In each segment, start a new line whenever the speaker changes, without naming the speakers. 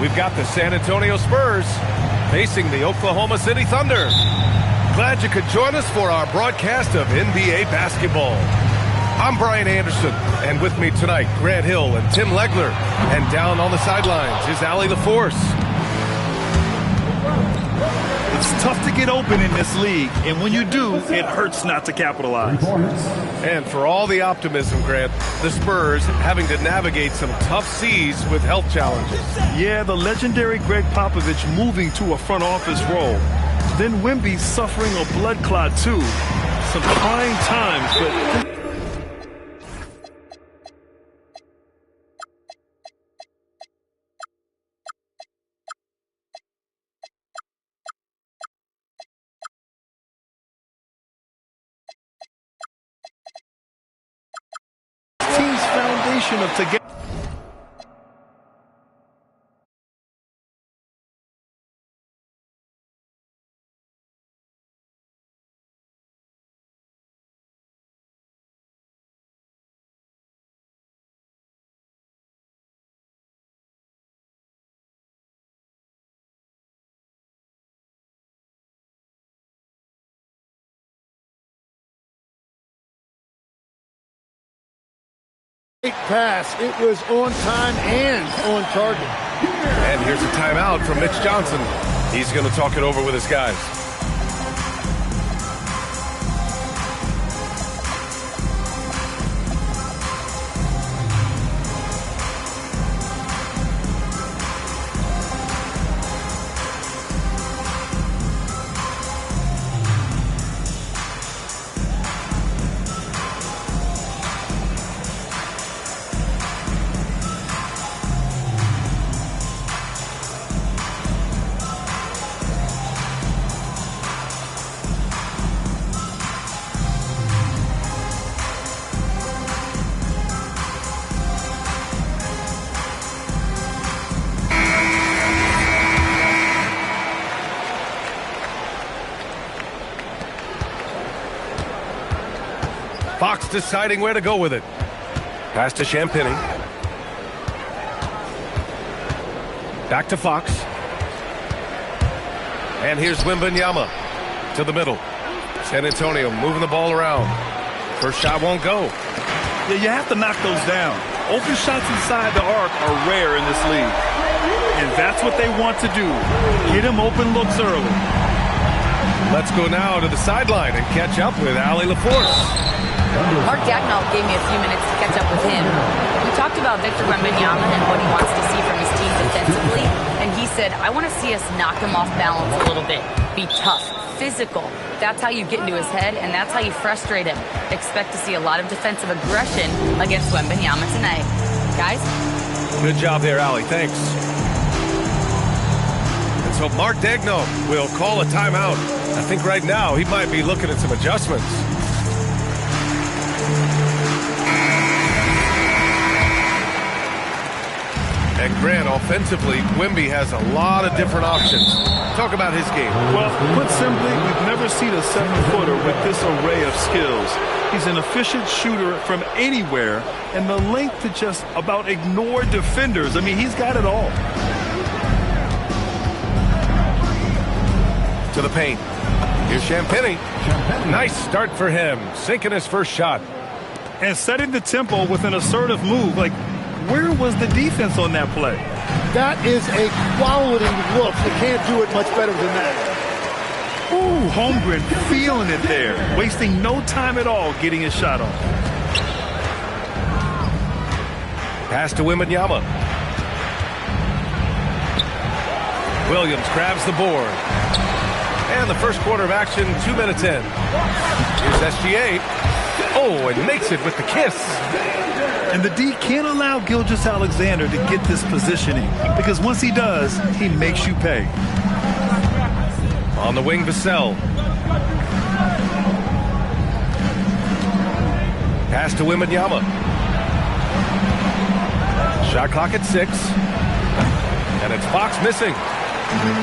we've got the San Antonio Spurs facing the Oklahoma City Thunder. Glad you could join us for our broadcast of NBA basketball. I'm Brian Anderson, and with me tonight, Grant Hill and Tim Legler. And down on the sidelines is Allie LaForce.
It's tough to get open in this league, and when you do, it hurts not to capitalize.
And for all the optimism, Grant, the Spurs having to navigate some tough seas with health challenges.
Yeah, the legendary Greg Popovich moving to a front office role. Then Wemby suffering a blood clot, too. Some trying times, but... team's foundation of together.
Pass. It was on time and on target.
And here's a timeout from Mitch Johnson. He's going to talk it over with his guys. Fox deciding where to go with it. Pass to Champagnie. Back to Fox. And here's Wembanyama to the middle. San Antonio moving the ball around. First shot won't go.
Yeah, you have to knock those down. Open shots inside the arc are rare in this league. And that's what they want to do. Get him open looks early.
Let's go now to the sideline and catch up with Allie LaForce.
Mark Dagnall gave me a few minutes to catch up with him. We talked about Victor Wembanyama and what he wants to see from his team defensively, and he said, I want to see us knock him off balance a little bit. Be tough, physical. That's how you get into his head, and that's how you frustrate him. Expect to see a lot of defensive aggression against Wembanyama tonight. Guys?
Good job there, Allie. Thanks. And so Mark Dagnall will call a timeout. I think right now he might be looking at some adjustments. And Grant, offensively, Wemby has a lot of different options. Talk about his game.
Well, put simply, we've never seen a 7-footer with this array of skills. He's an efficient shooter from anywhere, and the length to just about ignore defenders. I mean, he's got it all.
To the paint. Here's Champagnie. Nice start for him, sinking his first shot.
And setting the tempo with an assertive move. Like, where was the defense on that play?
That is a quality look. You can't do it much better than that.
Ooh, Holmgren feeling it there. Wasting no time at all getting his shot off.
Pass to Wembanyama. Williams grabs the board. And the first quarter of action, 2 minutes in. Here's SGA. Oh, and makes it with the kiss.
And the D can't allow Gilgeous-Alexander to get this positioning, because once he does, he makes you pay.
On the wing, Vassell. Pass to Wembanyama. Shot clock at 6. And it's Fox missing.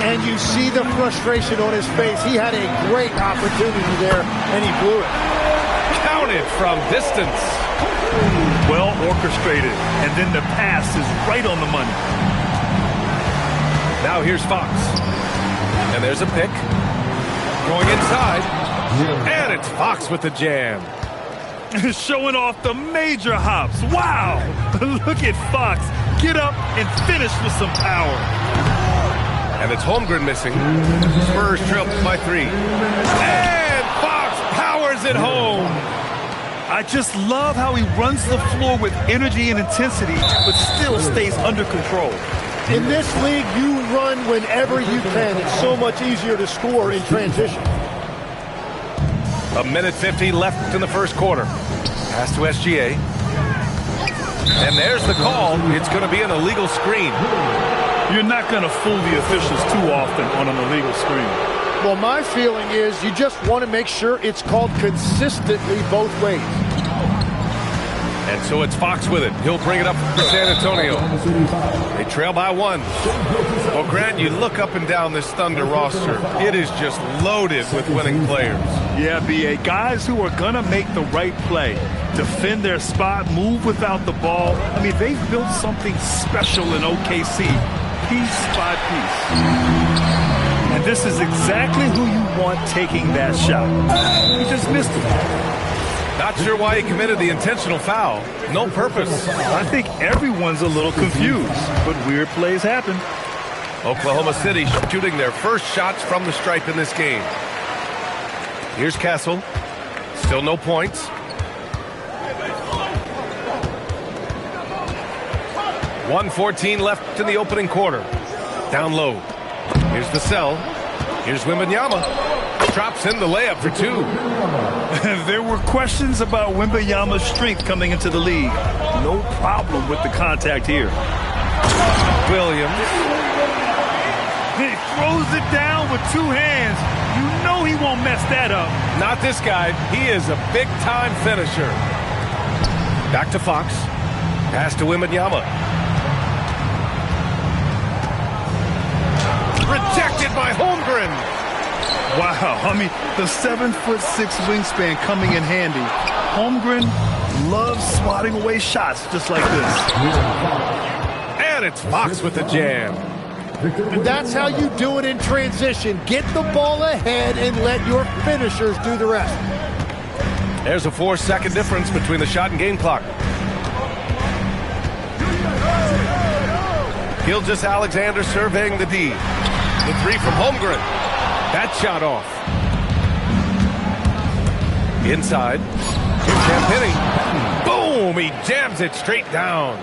And you see the frustration on his face. He had a great opportunity there, and he blew it.
Counted from distance.
Well orchestrated, and then the pass is right on the money.
Now here's Fox. And there's a pick. Going inside. And it's Fox with the jam.
Showing off the major hops. Wow! Look at Fox. Get up and finish with some power.
And it's Holmgren missing. Spurs trail by 3. And Fox powers it home.
I just love how he runs the floor with energy and intensity, but still stays under control.
In this league, you run whenever you can. It's so much easier to score in transition.
1:50 left in the first quarter. Pass to SGA. And there's the call. It's going to be an illegal screen.
You're not going to fool the officials too often on an illegal screen.
Well, my feeling is you just want to make sure it's called consistently both ways.
And so it's Fox with it. He'll bring it up for San Antonio. They trail by 1. Well, Grant, you look up and down this Thunder roster. It is just loaded with winning players.
Yeah, B.A. Guys who are going to make the right play. Defend their spot, move without the ball. I mean, they've built something special in OKC. Piece by piece. And this is exactly who you want taking that shot. He just missed it.
Not sure why he committed the intentional foul. No purpose.
I think everyone's a little confused, but weird plays happen.
Oklahoma City shooting their first shots from the stripe in this game. Here's Kessel. Still no points. .114 left in the opening quarter. Down low. Here's the cell. Here's Wembanyama. Drops in the layup for 2.
There were questions about Wembanyama's strength coming into the league. No problem with the contact here.
Williams.
He throws it down with 2 hands. You know he won't mess that up.
Not this guy. He is a big-time finisher. Back to Fox. Pass to Wembanyama. Rejected by Holmgren.
Wow, I mean, the 7'6" wingspan coming in handy. Holmgren loves swatting away shots just like this.
And it's Fox with the jam.
That's how you do it in transition. Get the ball ahead and let your finishers do the rest.
There's a 4-second difference between the shot and game clock. Gilgeous Alexander surveying the D. The 3 from Holmgren. That shot off. Inside. Here's Champagny. Boom! He jams it straight down.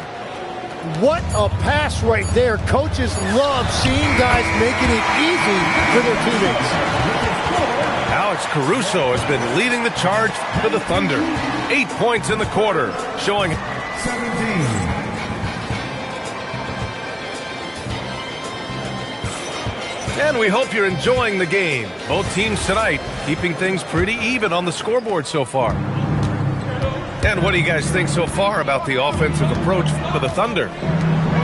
What a pass right there. Coaches love seeing guys making it easy for their teammates.
Alex Caruso has been leading the charge for the Thunder. 8 points in the quarter, showing 17. And we hope you're enjoying the game. Both teams tonight keeping things pretty even on the scoreboard so far. And what do you guys think so far about the offensive approach for the Thunder?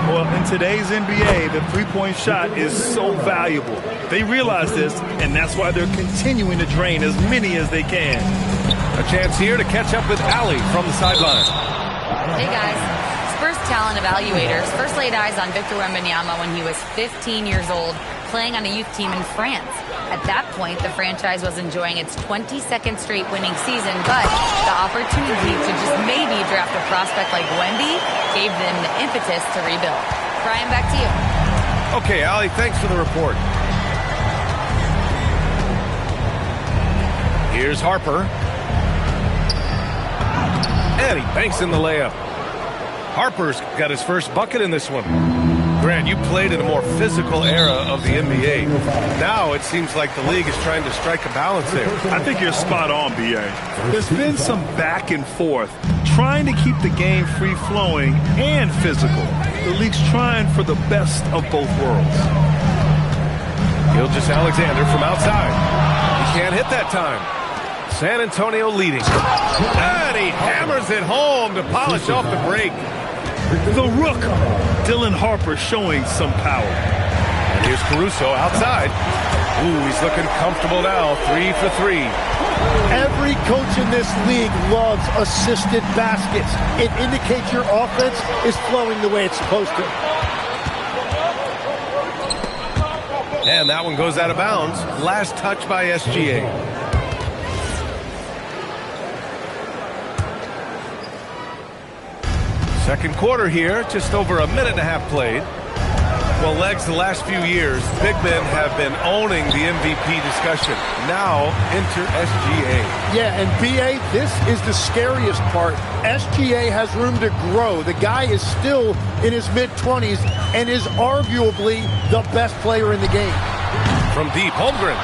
Well, in today's NBA, the three-point shot is so valuable. They realize this, and that's why they're continuing to drain as many as they can.
A chance here to catch up with Allie from the sideline.
Hey, guys. Spurs talent evaluators first laid eyes on Victor Wembanyama when he was 15 years old, playing on a youth team in France. At that point, the franchise was enjoying its 22nd straight winning season, but the opportunity to just maybe draft a prospect like Wemby gave them the impetus to rebuild. Brian, back to you.
Okay, Allie, thanks for the report. Here's Harper. And he banks in the layup. Harper's got his first bucket in this one. Grant, you played in a more physical era of the NBA. Now it seems like the league is trying to strike a balance there.
I think you're spot on, B.A. There's been some back and forth, trying to keep the game free-flowing and physical. The league's trying for the best of both worlds.
Gilgeous Alexander from outside. He can't hit that time. San Antonio leading. And he hammers it home to polish off the break.
The Rook, Dylan Harper, showing some power.
And here's Caruso outside. Ooh, he's looking comfortable now. 3 for 3.
Every coach in this league loves assisted baskets. It indicates your offense is flowing the way it's supposed to.
And that one goes out of bounds. Last touch by SGA. Second quarter here, just over a minute and a half played. Well, Legs, the last few years, big men have been owning the MVP discussion. Now, enter SGA.
Yeah, and BA, this is the scariest part. SGA has room to grow. The guy is still in his mid-20s and is arguably the best player in the game.
From deep, Holmgren.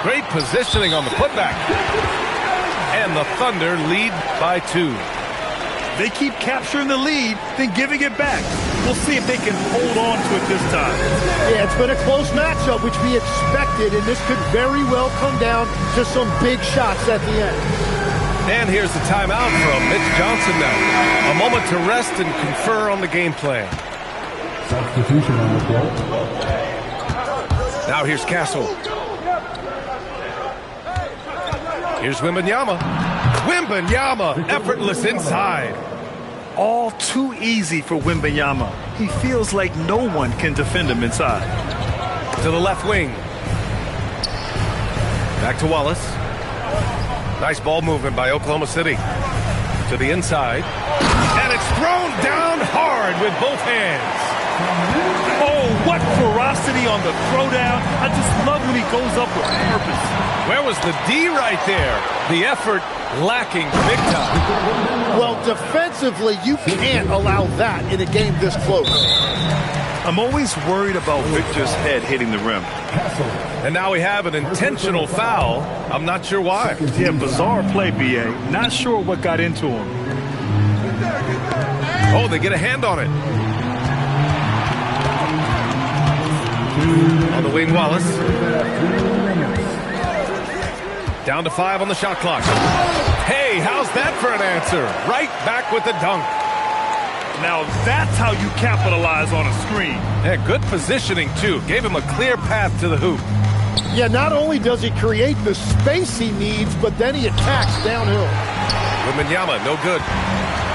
Great positioning on the putback. And the Thunder lead by 2.
They keep capturing the lead, then giving it back. We'll see if they can hold on to it this time.
Yeah, it's been a close matchup, which we expected, and this could very well come down to some big shots at the end.
And here's the timeout from Mitch Johnson now. A moment to rest and confer on the game plan.
Substitution on the floor.
Now here's Castle. Here's Wembanyama. Wembanyama, effortless inside.
All too easy for Wembanyama. He feels like no one can defend him inside.
To the left wing. Back to Wallace. Nice ball movement by Oklahoma City. To the inside. And it's thrown down hard with both hands.
Oh, what ferocity on the throwdown. I just love when he goes up with purpose.
Where was the D right there? The effort lacking big time.
Well, defensively, you can't allow that in a game this close.
I'm always worried about Victor's head hitting the rim.
And now we have an intentional foul. I'm not sure why.
Yeah, bizarre play, BA. Not sure what got into him.
Oh, they get a hand on it. On the wing, Wallace. Down to 5 on the shot clock. Hey, how's that for an answer? Right back with the dunk.
Now that's how you capitalize on a screen.
Yeah, good positioning, too. Gave him a clear path to the hoop.
Yeah, not only does he create the space he needs, but then he attacks downhill.
Wembanyama, no good.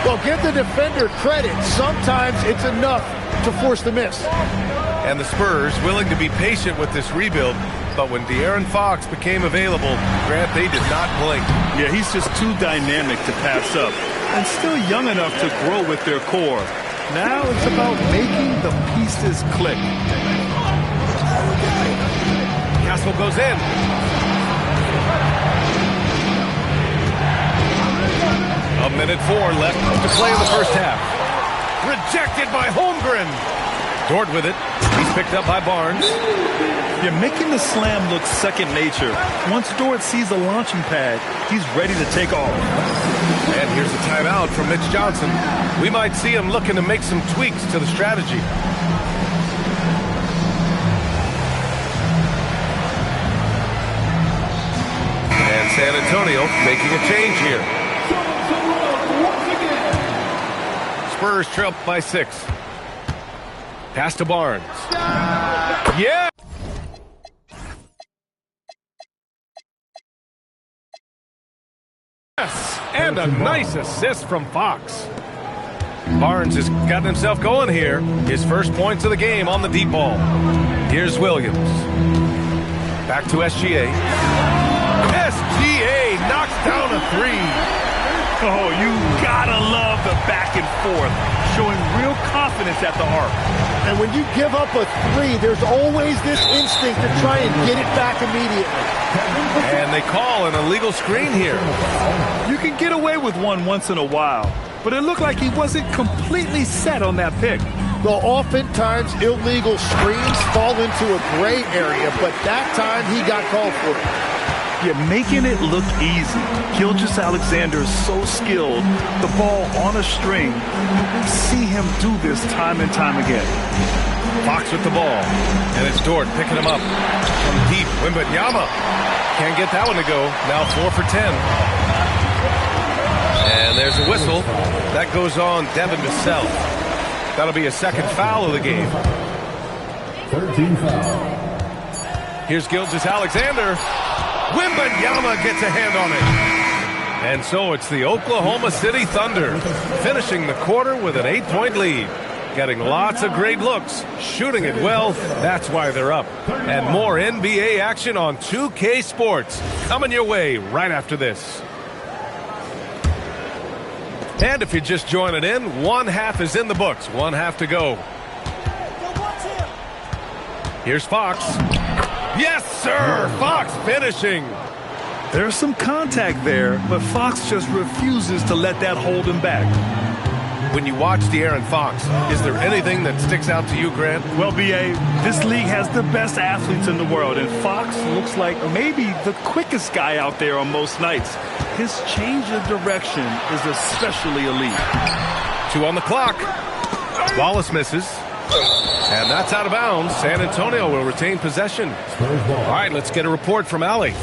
Well, give the defender credit. Sometimes it's enough to force the miss.
And the Spurs willing to be patient with this rebuild, but when De'Aaron Fox became available, Grant, they did not blink.
Yeah, he's just too dynamic to pass up, and still young enough to grow with their core. Now it's about making the pieces click.
Castle goes in. A minute 4 left to play in the first half. Rejected by Holmgren. Dort with it. He's picked up by Barnes.
You're making the slam look second nature. Once Dort sees the launching pad, he's ready to take off.
And here's a timeout from Mitch Johnson. We might see him looking to make some tweaks to the strategy. And San Antonio making a change here. Spurs trail by 6. Pass to Barnes. Yeah! Yes! And a nice assist from Fox. Barnes has gotten himself going here. His first points of the game on the deep ball. Here's Williams. Back to SGA. SGA knocks down a 3.
Oh, you gotta love the back and forth, showing real confidence at the arc.
And when you give up a 3, there's always this instinct to try and get it back immediately.
And they call an illegal screen here.
You can get away with one once in a while, but it looked like he wasn't completely set on that pick.
Well, oftentimes illegal screens fall into a gray area, but that time he got called for it.
You're making it look easy. Gilgeous-Alexander is so skilled. The ball on a string. We see him do this time and time again.
Fox with the ball. And it's Dort picking him up. From deep, Wembanyama. Can't get that one to go. Now 4 for 10. And there's a whistle. That goes on Devin Vassell. That'll be a second foul of the game.
13 foul.
Here's Gilgeous-Alexander. Wembanyama gets a hand on it. And so it's the Oklahoma City Thunder finishing the quarter with an 8-point lead. getting lots of great looks, shooting it well. That's why they're up. And more NBA action on 2K Sports coming your way right after this. And if you're just joining in, one half is in the books, one half to go. Here's Fox. Yes, sir! Fox finishing.
There's some contact there, but Fox just refuses to let that hold him back.
When you watch De'Aaron Fox, is there anything that sticks out to you, Grant?
Well, B.A., this league has the best athletes in the world, and Fox looks like maybe the quickest guy out there on most nights. His change of direction is especially elite.
2 on the clock. Wallace misses. And that's out of bounds. San Antonio will retain possession. All right, let's get a report from Allie.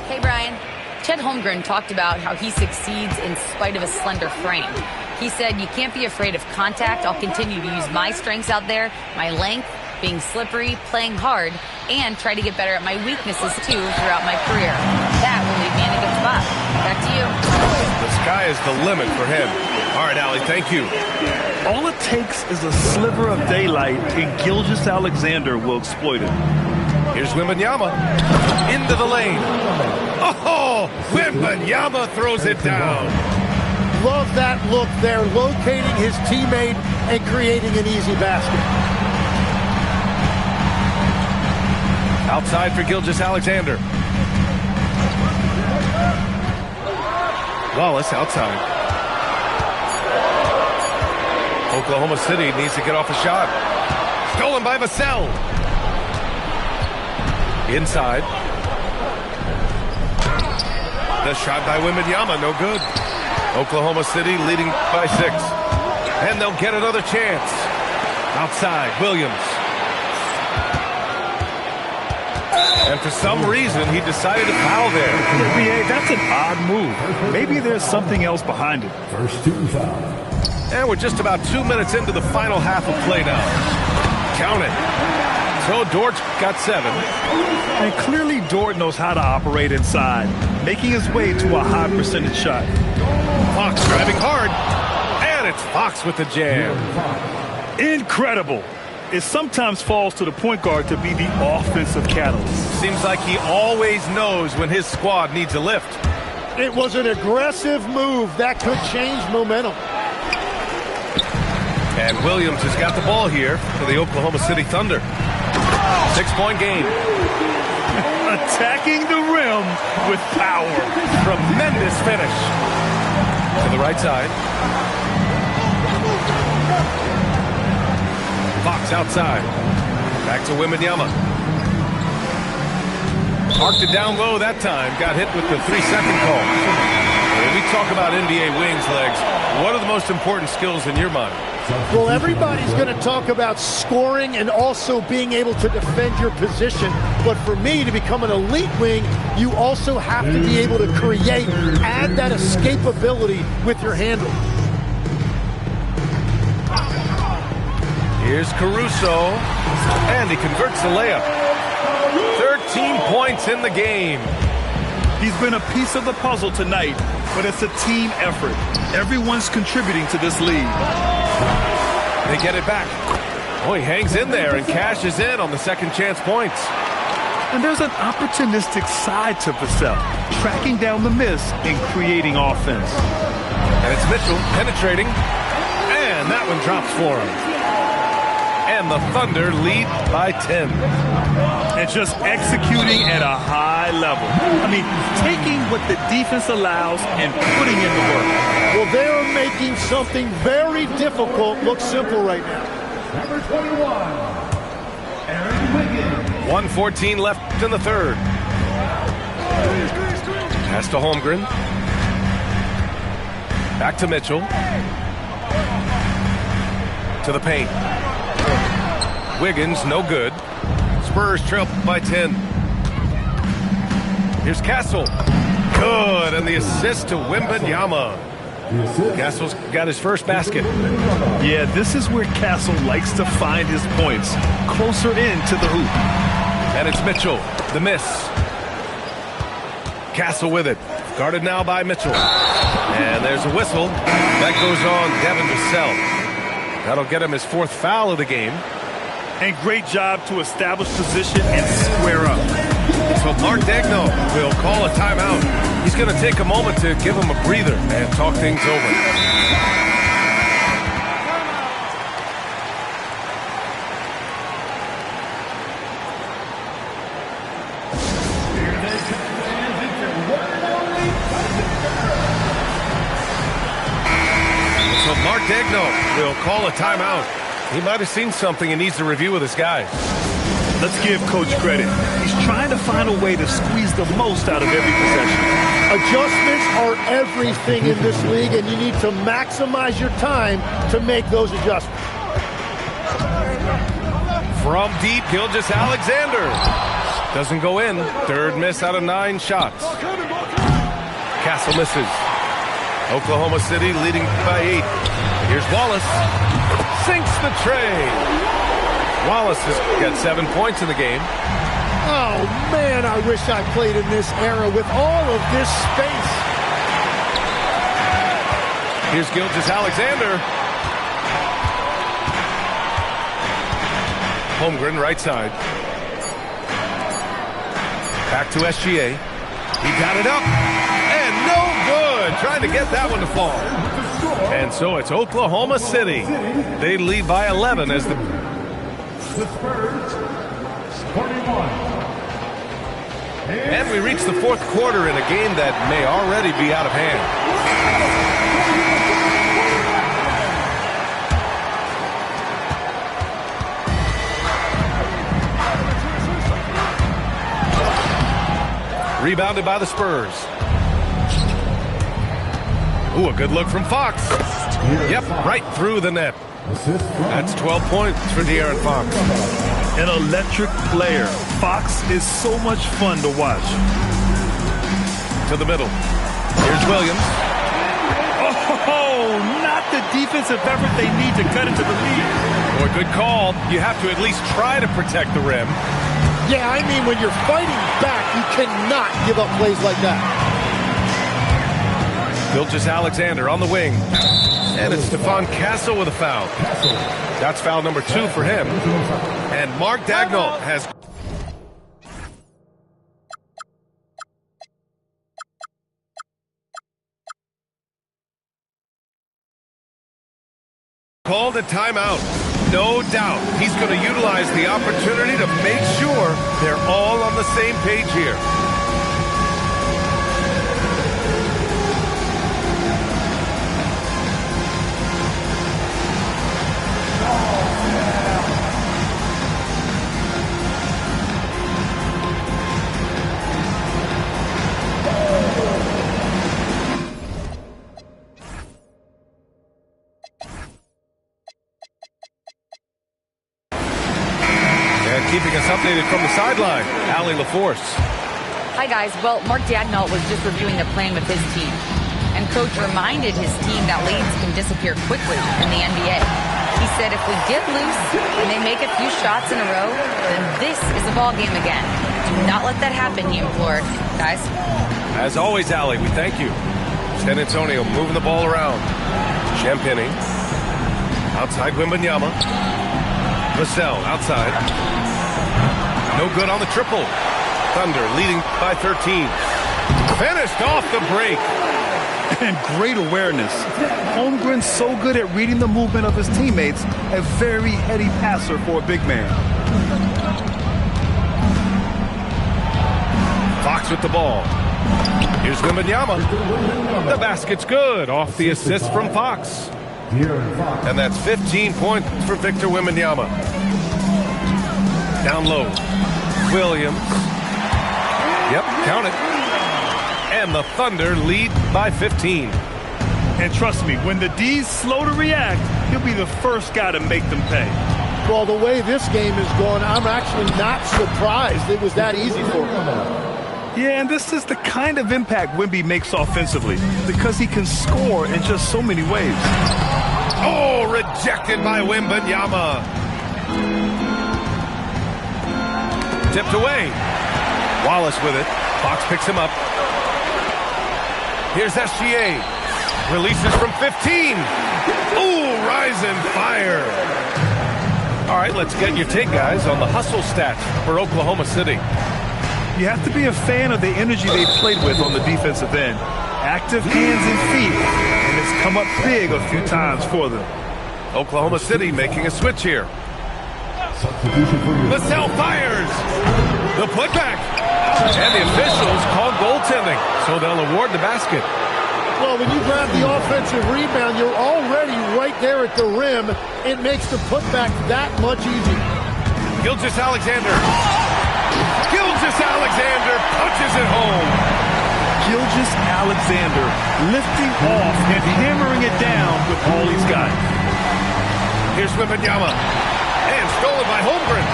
Hey, Brian. Chet Holmgren talked about how he succeeds in spite of a slender frame. He said, "You can't be afraid of contact. I'll continue to use my strengths out there, my length, being slippery, playing hard, and try to get better at my weaknesses, too, throughout my career. That will leave me in a good spot." Back to you.
The sky is the limit for him. All right, Allie, thank you.
All it takes is a sliver of daylight, and Gilgeous-Alexander will exploit it.
Here's Wembanyama. Into the lane. Oh, Wembanyama throws it down.
Love that look there, locating his teammate and creating an easy basket.
Outside for Gilgeous-Alexander. Wallace outside. Oklahoma City needs to get off a shot. Stolen by Vassell. Inside. The shot by Wembanyama, no good. Oklahoma City leading by 6. And they'll get another chance. Outside, Williams. And for some reason, he decided to foul there.
NBA, that's an odd move. Maybe there's something else behind it.
First 2 fouls.
And we're just about 2 minutes into the final half of play now. Count it. So Dort got 7.
And clearly Dort knows how to operate inside, making his way to a high percentage shot.
Fox driving hard. And it's Fox with the jam.
Incredible. It sometimes falls to the point guard to be the offensive catalyst.
Seems like he always knows when his squad needs a lift.
It was an aggressive move that could change momentum.
And Williams has got the ball here for the Oklahoma City Thunder. 6-point game.
Attacking the rim with power.
Tremendous finish. To the right side. Fox outside. Back to Wembanyama. Marked it down low that time. Got hit with the 3-second call. When we talk about NBA wings, Legs, what are the most important skills in your mind?
Well, everybody's going to talk about scoring and also being able to defend your position. But for me, to become an elite wing, you also have to be able to create, add that escapability with your handle.
Here's Caruso, and he converts the layup. 13 points in the game.
He's been a piece of the puzzle tonight, but it's a team effort. Everyone's contributing to this lead.
They get it back. Oh, he hangs in there and cashes in on the second chance points.
And there's an opportunistic side to Vassell, tracking down the miss and creating offense.
And it's Mitchell penetrating, and that one drops for him. And the Thunder lead by 10.
And just executing at a high level. I mean, taking what the defense allows and putting in the work.
Well, they're making something very difficult look simple right now.
Number 21, Aaron Wiggins.
1:14 left in the third. Pass to Holmgren. Back to Mitchell. To the paint. Wiggins, no good. Spurs trail by 10. Here's Castle. Good, and the assist to Wembanyama. Castle's got his first basket.
Yeah, this is where Castle likes to find his points, closer in to the hoop.
And it's Mitchell, the miss. Castle with it. Guarded now by Mitchell. And there's a whistle. That goes on Devin Vassell. That'll get him his 4th foul of the game.
And great job to establish position and square up.
So Mark Daigneault will call a timeout. He's going to take a moment to give him a breather and talk things over. So Mark Daigneault will call a timeout. He might have seen something and needs to review with his guys.
Let's give Coach credit. He's trying to find a way to squeeze the most out of every possession.
Adjustments are everything in this league, and you need to maximize your time to make those adjustments.
From deep, Gilgeous-Alexander. Doesn't go in. 3rd miss out of 9 shots. Castle misses. Oklahoma City leading by 8. Here's Wallace. Sinks the tray. Wallace has got 7 points in the game.
Oh, man, I wish I played in this era with all of this space.
Here's Gilgeous-Alexander. Holmgren, right side. Back to SGA. He got it up. And no good. Trying to get that one to fall. And so it's Oklahoma City. They lead by 11 as the
Spurs, 41.
And we reach the 4th quarter in a game that may already be out of hand. Rebounded by the Spurs. Ooh, a good look from Fox. Yep, right through the net. That's 12 points for De'Aaron Fox.
An electric player. Fox is so much fun to watch.
To the middle. Here's Williams.
Oh, not the defensive effort they need to cut into the lead.
Boy, good call. You have to at least try to protect the rim.
Yeah, I mean, when you're fighting back, you cannot give up plays like that.
Gilgeous-Alexander on the wing. And it's Stephon Castle with a foul. That's foul number 2 for him. And Mark Daigneault has called a timeout. No doubt he's going to utilize the opportunity to make sure they're all on the same page here. Keeping us updated from the sideline, Allie LaForce.
Hi, guys. Well, Mark Daigneault was just reviewing the plan with his team. And Coach reminded his team that leads can disappear quickly in the NBA. He said if we get loose and they make a few shots in a row, then this is a ball game again. Do not let that happen, he implored. Guys?
As always, Allie, we thank you. San Antonio moving the ball around. Champagnie. Outside Wembanyama. Vassell outside. No good on the triple. Thunder leading by 13. Finished off the break.
And great awareness. Holmgren's so good at reading the movement of his teammates. A very heady passer for a big man.
Fox with the ball. Here's Wembanyama. The basket's good off the assist from Fox. And that's 15 points for Victor Wembanyama. Down low. Williams. Yep, count it. And the Thunder lead by 15.
And trust me, when the D's slow to react, he'll be the first guy to make them pay.
Well, the way this game is going, I'm actually not surprised it was that easy for him.
Yeah, and this is the kind of impact Wemby makes offensively because he can score in just so many ways.
Oh, rejected by Wembanyama. Tipped away. Wallace with it. Fox picks him up. Here's SGA. Releases from 15. Ooh, right rising fire. All right, let's get your take, guys, on the hustle stats for Oklahoma City.
You have to be a fan of the energy they played with on the defensive end. Active hands and feet, and it's come up big a few times for them.
Oklahoma City making a switch here. LaSalle fires. The putback. And the officials call goaltending, so they'll award the basket.
Well, when you grab the offensive rebound, you're already right there at the rim. It makes the putback that much easier.
Gilgeous-Alexander. Gilgeous-Alexander punches it home.
Gilgeous-Alexander lifting off and hammering it down with all he's got.
Here's Wembanyama. And stolen by Holmgren.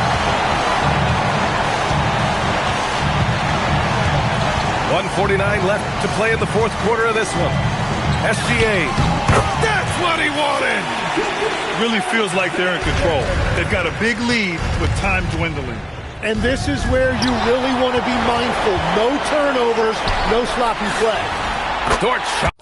1:49 left to play in the fourth quarter of this one. SGA. That's what he wanted.
Really feels like they're in control. They've got a big lead with time dwindling.
And this is where you really want to be mindful. No turnovers, no sloppy play.
Dort shot.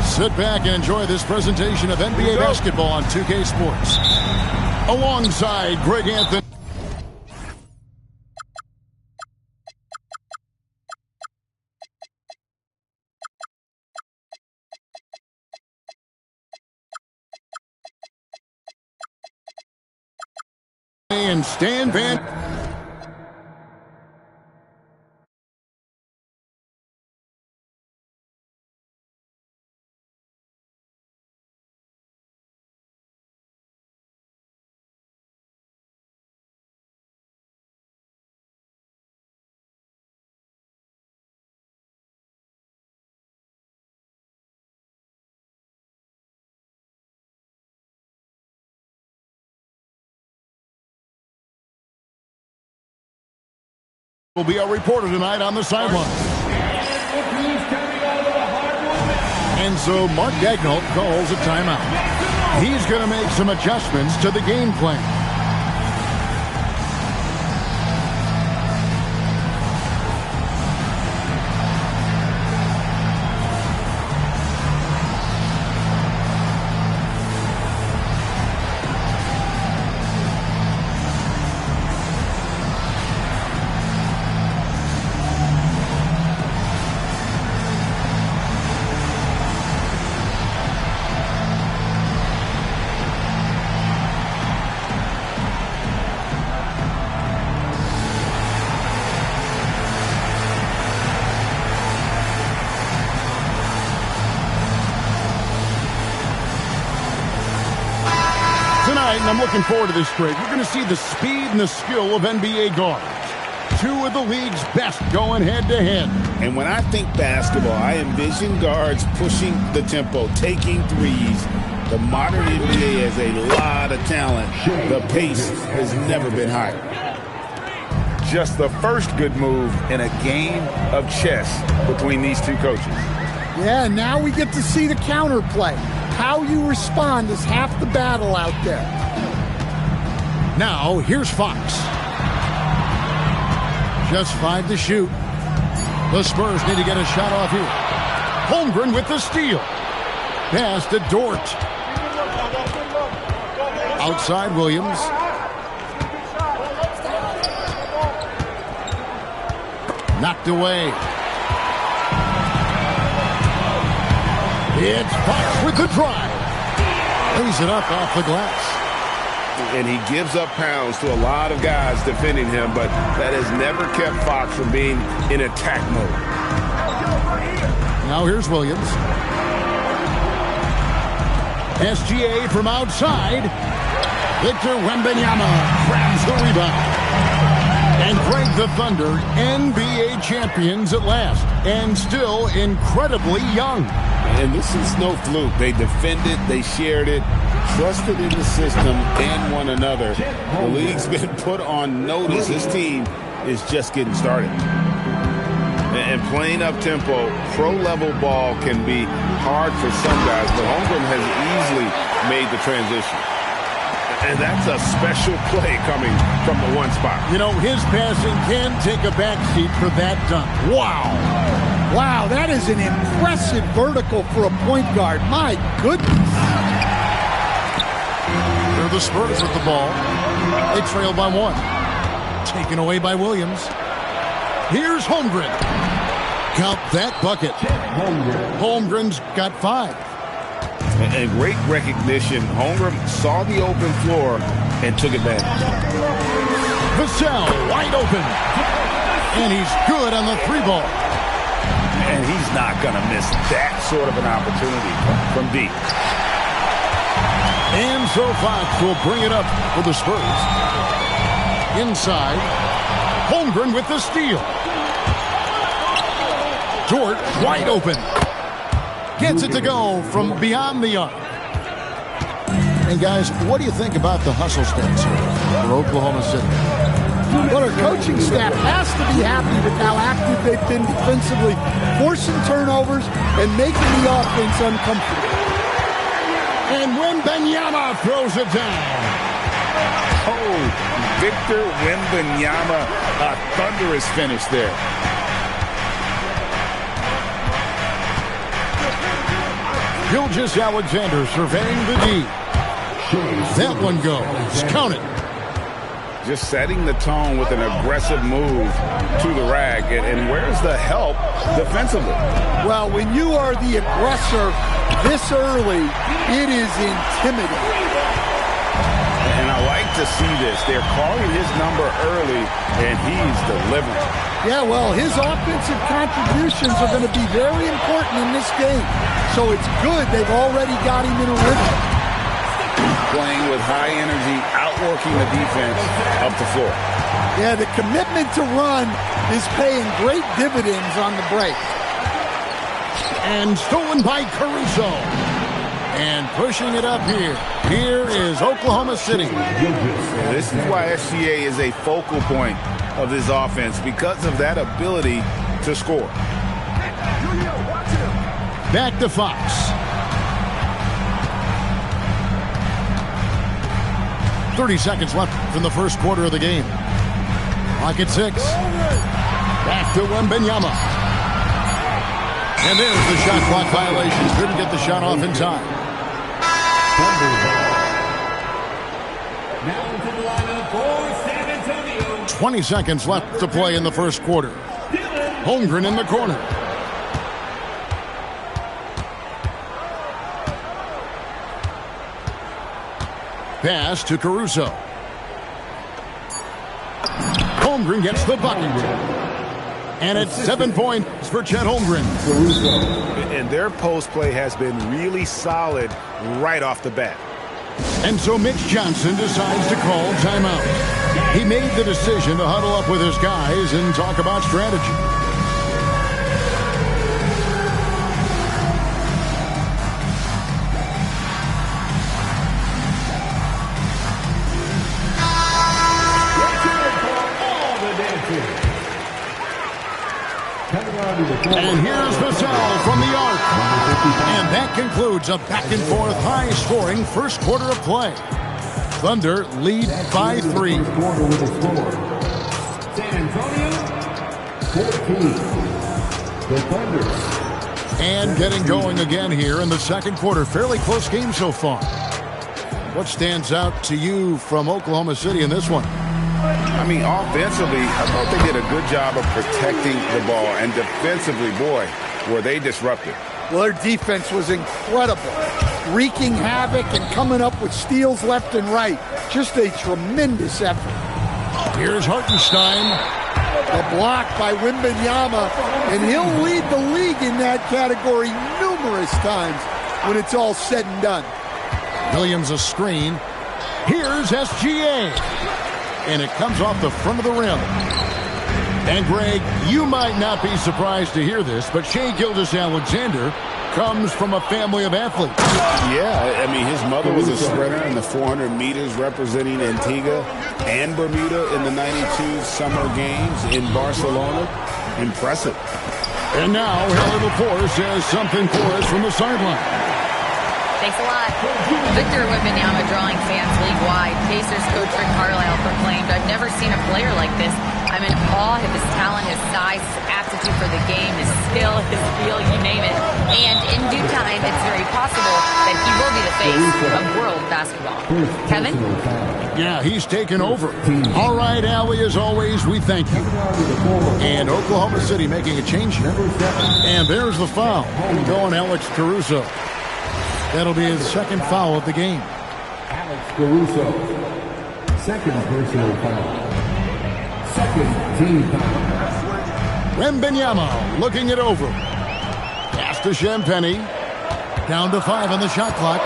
Sit back and enjoy this presentation of NBA basketball on 2K Sports. Alongside Greg Anthony. And Stan Van. Will be our reporter tonight on the sideline. And so Mark Daigneault calls a timeout. He's going to make some adjustments to the game plan. And I'm looking forward to this trade. We're going to see the speed and the skill of NBA guards. Two of the league's best going head-to-head.
And when I think basketball, I envision guards pushing the tempo, taking threes. The modern NBA has a lot of talent. The pace has never been higher. Just the first good move in a game of chess between these two coaches.
Yeah, now we get to see the counterplay. How you respond is half the battle out there.
Now, here's Fox. Just 5 to shoot. The Spurs need to get a shot off here. Holmgren with the steal. Pass to Dort. Outside Williams. Knocked away. It's Fox with the drive. Lays it up off the glass.
and he gives up pounds to a lot of guys defending him, but that has never kept Fox from being in attack mode.
Now here's Williams. SGA from outside. Victor Wembanyama grabs the rebound. And Greg, the Thunder, NBA champions at last, and still incredibly young.
And this is no fluke. They defended, they shared it, trusted in the system and one another. The league's been put on notice. This team is just getting started. And playing up-tempo, pro-level ball can be hard for some guys, but Holmgren has easily made the transition. And that's a special play coming from the one spot.
You know, his passing can take a backseat for that dunk. Wow.
Wow, that is an impressive vertical for a point guard. My goodness.
They're the Spurs with the ball. They trail by 1. Taken away by Williams. Here's Holmgren. Count that bucket. Holmgren's got 5.
And great recognition. Holmgren saw the open floor and took it back.
Vassell wide open. And he's good on the 3-ball.
And he's not going to miss that sort of an opportunity from deep.
And so Fox will bring it up for the Spurs. Inside. Holmgren with the steal. Dort wide open. Gets it to go from beyond the arc. And guys, what do you think about the hustle stance here for Oklahoma City?
Well, our coaching staff has to be happy with how active they've been defensively, forcing turnovers and making the offense uncomfortable.
And Wembanyama throws it down.
Oh, Victor Wembanyama, a thunderous finish there.
Gilgeous-Alexander surveying the D. That one goes. Count it.
Just setting the tone with an aggressive move to the rack. And where's the help defensively?
Well, when you are the aggressor this early, it is intimidating.
And I like to see this. They're calling his number early, and he's delivering.
Yeah, well, his offensive contributions are going to be very important in this game. So it's good they've already got him in a rhythm.
Playing with high energy, outworking the defense up the floor.
Yeah, the commitment to run is paying great dividends on the break.
And stolen by Caruso. And pushing it up here. Here is Oklahoma City.
This is why SGA is a focal point of this offense, because of that ability to score.
Back to Fox. .30 seconds left from the first quarter of the game. Clock at 6. Back to Wembanyama. And there's the shot clock violation. Couldn't get the shot off in time.
Now to the lineup for San Antonio.
20 seconds left to play in the first quarter. Holmgren in the corner. Pass to Caruso. Holmgren gets the bucket. And it's 7 points for Chet Holmgren.
And their post play has been really solid right off the bat.
And so Mitch Johnson decides to call timeout. He made the decision to huddle up with his guys and talk about strategy. And here's Vassell from the arc. And that concludes a back-and-forth, high-scoring first quarter of play. Thunder lead by 3.
San Antonio, 14. The Thunder.
And getting going again here in the second quarter. Fairly close game so far. What stands out to you from Oklahoma City in this one?
I mean, offensively, I thought they did a good job of protecting the ball. And defensively, boy, were they disruptive.
Well, their defense was incredible. wreaking havoc and coming up with steals left and right. Just a tremendous effort.
Here's Hartenstein.
The block by Wembanyama, and he'll lead the league in that category numerous times when it's all said and done.
Williams a screen. Here's SGA. And it comes off the front of the rim. And Greg, you might not be surprised to hear this, but Shai Gilgeous-Alexander comes from a family of athletes.
Yeah, I mean, his mother was a sprinter in the 400 meters representing Antigua and Bermuda in the 92 Summer Games in Barcelona. Impressive.
And now, Helen LaForce has something for us from the sideline.
Thanks a lot. Victor Wembanyama drawing fans league-wide. Pacers coach Rick Carlisle proclaimed, "I've never seen a player like this. I'm in awe of his talent, his size, his aptitude for the game, his skill, his feel, you name it. And in due time, it's very possible that he will be the face of world basketball." Kevin?
Yeah, he's taken over. All right, Allie, as always, we thank you. And Oklahoma City making a change here. And there's the foul. Going Alex Caruso. That'll be his second foul of the game.
Alex Caruso, second personal foul. Second team foul.
Wembanyama looking it over. Pass to Champagnie. Down to 5 on the shot clock.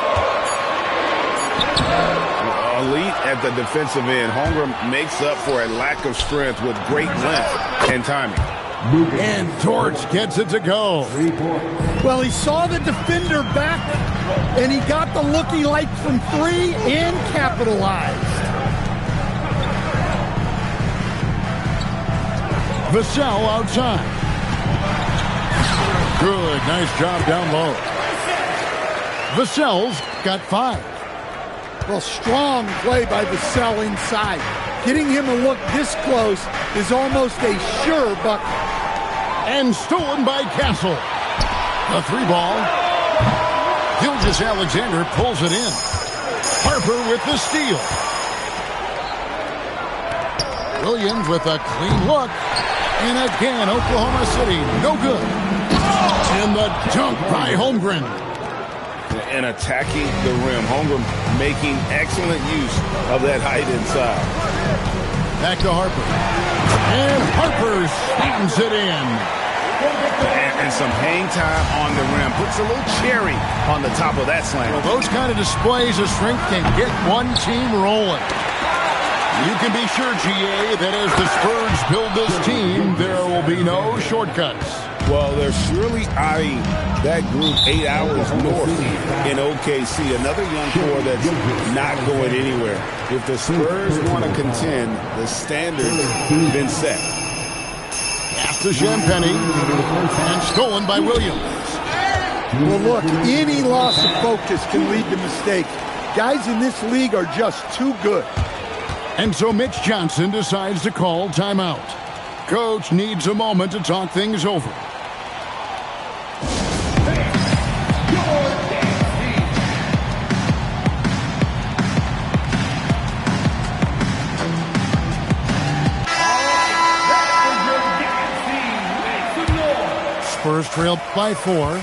Elite at the defensive end. Holmgren makes up for a lack of strength with great length and timing.
And Torch gets it to go.
Well, he saw the defender back, and he got the look he liked from 3 and capitalized.
Vassell outside. Good, nice job down low. Vassell's got 5.
Well, strong play by Vassell inside. Getting him a look this close is almost a sure bucket.
And stolen by Castle. The 3-ball. Gilgeous-Alexander pulls it in. Harper with the steal. Williams with a clean look. And again, Oklahoma City, no good. And the dunk by Holmgren.
And attacking the rim. Holmgren making excellent use of that height inside.
Back to Harper. And Harper slams it in.
And some hang time on the rim. Puts a little cherry on the top of that slam.
Well, those kind of displays of strength can get one team rolling. You can be sure, GA, that as the Spurs build this team, there will be no shortcuts.
Well, they're surely eyeing that group 8 hours north in OKC. Another young core that's not going anywhere. If the Spurs want to contend, the standard has been set.
After Champagnie, and stolen by Williams.
Well, look, any loss of focus can lead to mistakes. Guys in this league are just too good.
And so Mitch Johnson decides to call timeout. Coach needs a moment to talk things over. Spurs trail by 4.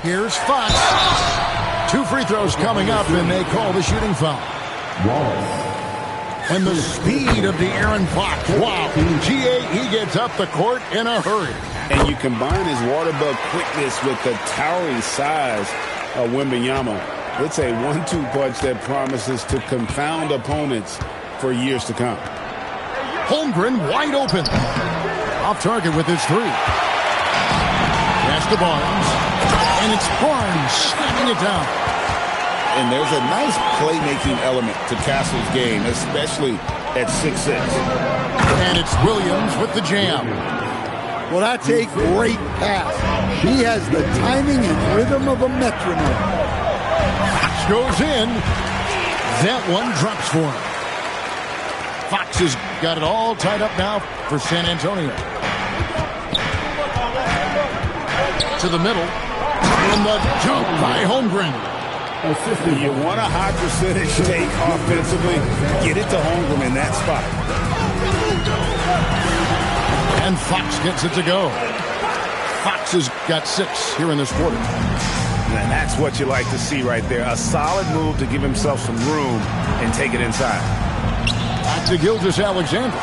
Here's Fox. 2 free throws coming up, and they call the shooting foul. And the speed of the Aaron Fox. Wow. GA, he gets up the court in a hurry.
And you combine his water bug quickness with the towering size of Wembanyama. It's a 1-2 punch that promises to confound opponents for years to come.
Holmgren wide open. Off target with his 3. Pass to Barnes. And it's Barnes slamming it down.
And there's a nice playmaking element to Castle's game, especially at 6'6".
And it's Williams with the jam.
Well, that's a great pass. He has the timing and rhythm of a metronome.
Fox goes in. That one drops for him. Fox has got it all tied up now for San Antonio. To the middle. And the jump by Holmgren.
You want a high percentage take offensively, get it to Holmgren in that spot.
And Fox gets it to go. Fox has got 6 here in this quarter.
And that's what you like to see right there. A solid move to give himself some room and take it inside.
Back to Gilgeous-Alexander.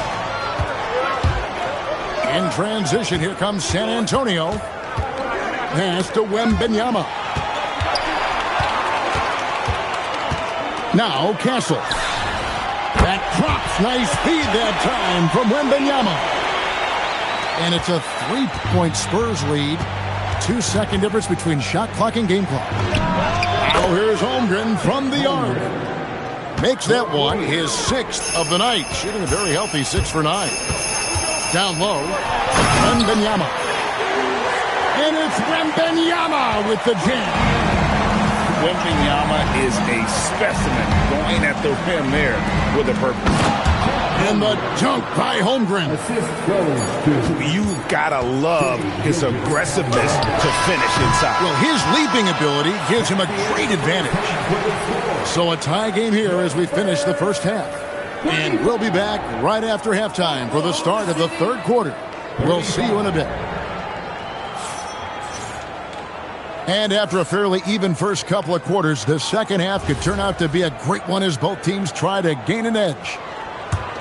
In transition, here comes San Antonio. Pass to Wembanyama. Now Castle. That drops. Nice feed that time from Wembanyama. And it's a 3-point Spurs lead. 2-second difference between shot clock and game clock. Now here's Holmgren from the arc. Makes that one his 6th of the night. Shooting a very healthy 6 for 9. Down low. Wembanyama. And it's Wembanyama with the jam.
Wembanyama is a specimen going at the rim there with a purpose.
And the dunk by Holmgren.
You've got to love his aggressiveness to finish inside.
Well, his leaping ability gives him a great advantage. So a tie game here as we finish the first half. And we'll be back right after halftime for the start of the third quarter. We'll see you in a bit. And after a fairly even first couple of quarters, the second half could turn out to be a great one as both teams try to gain an edge.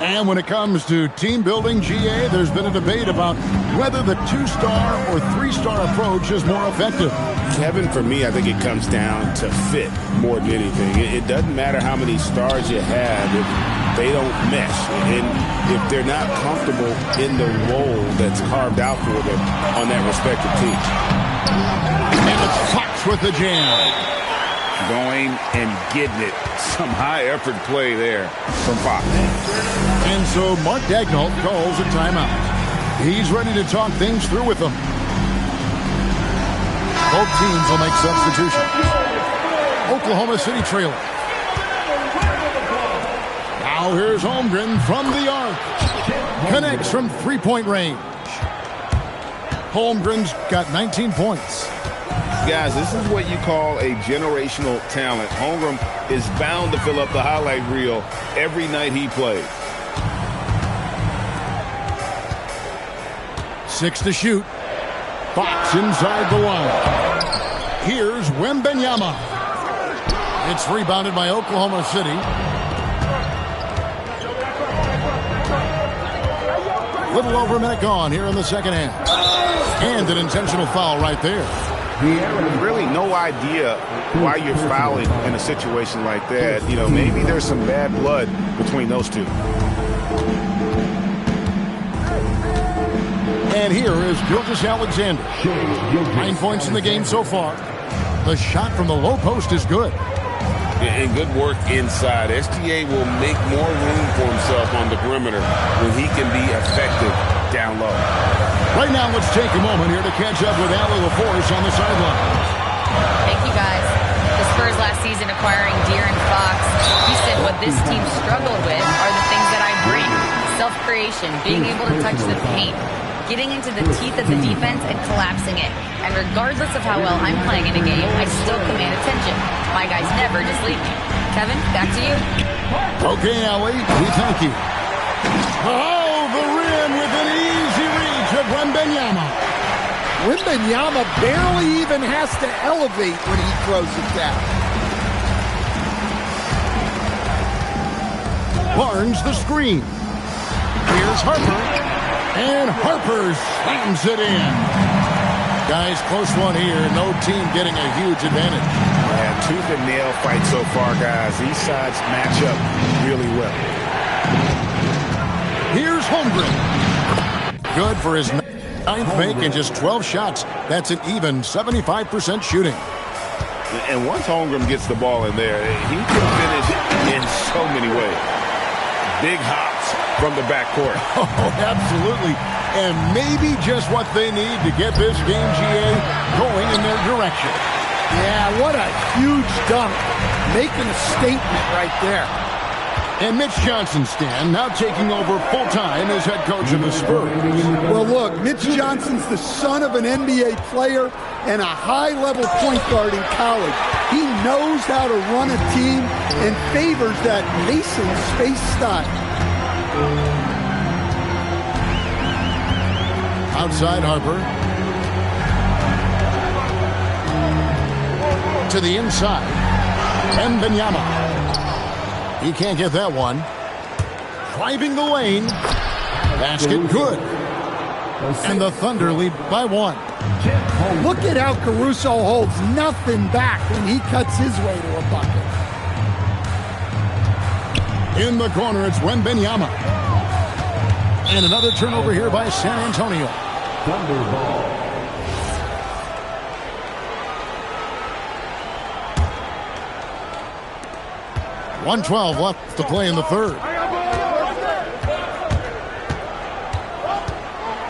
And when it comes to team building, GA, there's been a debate about whether the 2-star or 3-star approach is more effective.
Kevin, for me, I think it comes down to fit more than anything. It doesn't matter how many stars you have if they don't mesh. And if they're not comfortable in the role that's carved out for them on that respective team.
And it's Fox with the jam.
Going and getting it. Some high-effort play there from Fox.
And so Mark Daigneault calls a timeout. He's ready to talk things through with them. Both teams will make substitutions. Oklahoma City trailing. Now here's Holmgren from the arc. Connects from 3-point range. Holmgren's got 19 points.
Guys, this is what you call a generational talent. Holmgren is bound to fill up the highlight reel every night he plays.
6 to shoot. Fox inside the line. Here's Wembanyama. It's rebounded by Oklahoma City. Little over a minute gone here in the second half. And an intentional foul right there.
Really no idea why you're fouling in a situation like that. You know, maybe there's some bad blood between those two.
And here is Gilgeous-Alexander. 9 points in the game so far. The shot from the low post is good.
And good work inside. SGA will make more room for himself on the perimeter when he can be effective down low.
Right now, let's take a moment here to catch up with Allie LaForce on the sideline.
Thank you, guys. The Spurs last season acquiring De'Aaron Fox. He said what this team struggled with are the things that I bring. Self-creation, being able to touch the paint, getting into the teeth of the defense and collapsing it. And regardless of how well I'm playing in a game, I still command attention. My guys never just leave me. Kevin, back to you.
Okay, Allie, we thank you. Oh, the rim with an easy reach of Wembanyama.
Wembanyama barely even has to elevate when he throws it down.
Barnes the screen. Here's Harper. And Harper slams it in. Guys, close one here. No team getting a huge advantage.
Yeah, tooth and nail fight so far, guys. These sides match up really well.
Here's Holmgren. Good for his 9th make and just 12 shots. That's an even 75% shooting.
And once Holmgren gets the ball in there, he can finish in so many ways. Big hops from the backcourt.
Oh, absolutely. And maybe just what they need to get this game, GA, going in their direction.
Yeah, what a huge dunk. Making a statement right there.
And Mitch Johnson, Stan, now taking over full-time as head coach of the Spurs.
Well, look, Mitch Johnson's the son of an NBA player and a high-level point guard in college. He knows how to run a team and favors that Mason space style.
Outside Harper. to the inside. Wembanyama. He can't get that one. Driving the lane. Basket good. And the Thunder lead by 1.
Look at how Caruso holds nothing back when he cuts his way to a bucket.
In the corner, it's Wembanyama. And another turnover here by San Antonio.
Thunder ball.
.112 left to play in the third.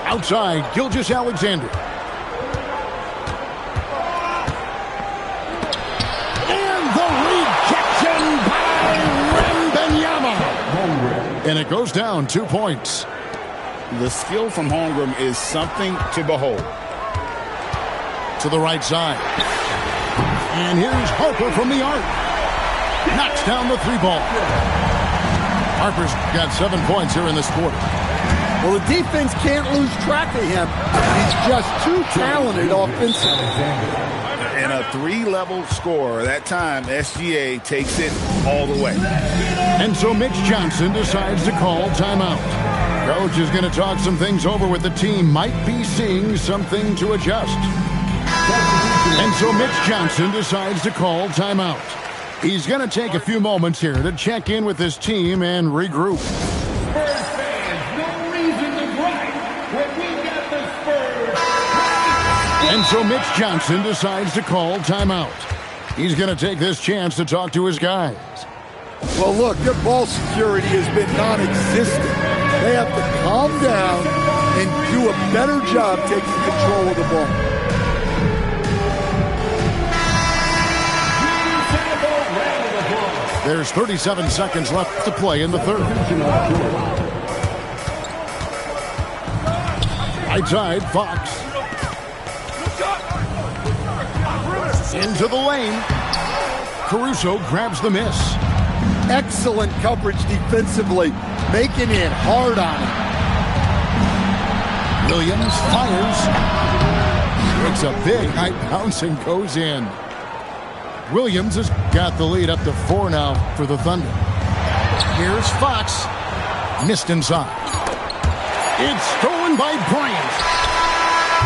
Outside, Gilgeous-Alexander. And the rejection by Wembanyama. And it goes down 2 points.
The skill from Holmgren is something to behold.
To the right side. And here's Harper from the arc. Knocks down the 3-ball. Harper's got 7 points here in this quarter.
Well, the defense can't lose track of him. He's just too talented offensively.
And a 3-level scorer. That time, SGA takes it all the way.
And so Mitch Johnson decides to call timeout. Coach is going to talk some things over with the team. Might be seeing something to adjust. And so Mitch Johnson decides to call timeout. He's going to take a few moments here to check in with his team and regroup.
Spurs fans, no reason to gripe when we got the Spurs.
And so Mitch Johnson decides to call timeout. He's going to take this chance to talk to his guys.
Well, look, their ball security has been non-existent. They have to calm down and do a better job taking control of the ball.
There's 37 seconds left to play in the third. Right side, Fox. Into the lane. Caruso grabs the miss.
Excellent coverage defensively, making it hard on him.
Williams fires. Makes a big high bounce and goes in. Williams has got the lead up to 4 now for the Thunder. Here's Fox. Missed inside. It's stolen by Bryant.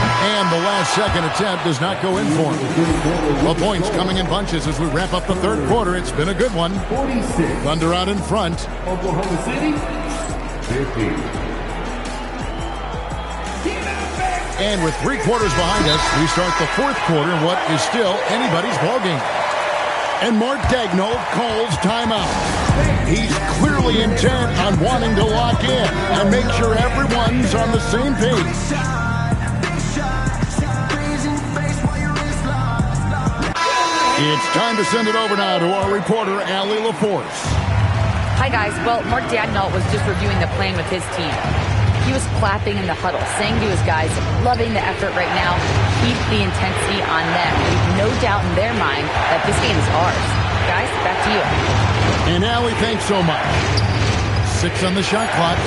And the last second attempt does not go in for him. The points coming in bunches as we wrap up the third quarter. It's been a good one.
46.
Thunder out in front.
Oklahoma City, 50.
And with 3 quarters behind us, we start the fourth quarter in what is still anybody's ballgame. And Mark Daigneault calls timeout. He's clearly intent on wanting to lock in and make sure everyone's on the same page. It's time to send it over now to our reporter, Allie LaForce.
Hi, guys. Well, Mark Daigneault was just reviewing the plan with his team. He was clapping in the huddle, saying to his guys, loving the effort right now, keep the intensity on them. Leave no doubt in their mind that this game is ours. Guys, back to you.
And Allie, thanks so much. 6 on the shot clock.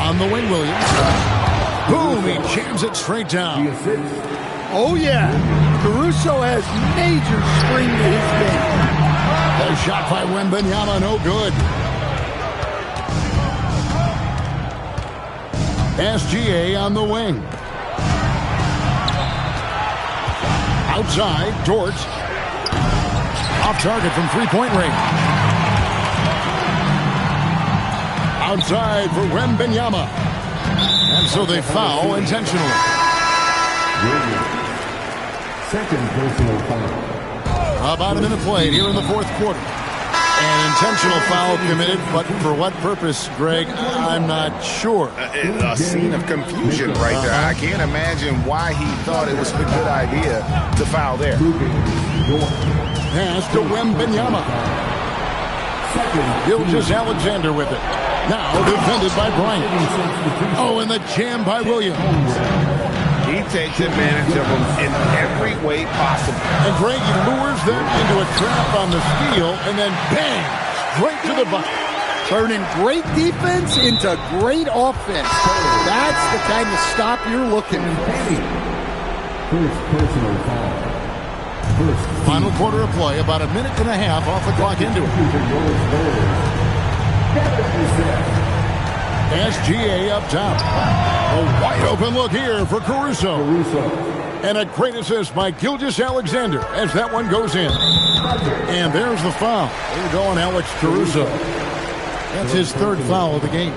On the wing, Williams. Boom, he jams it straight down.
Oh, yeah. Caruso has major spring to his game.
The shot by Wembanyama, no good. SGA on the wing. Outside, Dort. Off target from 3-point range. Outside for Wembanyama. And so they foul intentionally.
Second personal foul.
About a minute played here in the fourth quarter. An intentional foul committed, but for what purpose, Greg, I'm not sure.
A scene of confusion right there. I can't imagine why he thought it was a good idea to foul there.
Pass to Wembanyama. Gilgeous-Alexander with it. Now defended by Bryant. Oh, and the jam by Williams.
He takes advantage of them in every way possible.
And Greg, he lures them into a trap on the steal, and then bang, straight to the bucket.
Turning great defense into great offense. That's the kind of stop you're looking for.
First personal foul.
Final quarter of play, about a minute and a half off the clock into it. SGA up top. A wide open look here for Caruso. And a great assist by Gilgeous-Alexander as that one goes in. And there's the foul. There you go on Alex Caruso. That's his third foul of the game.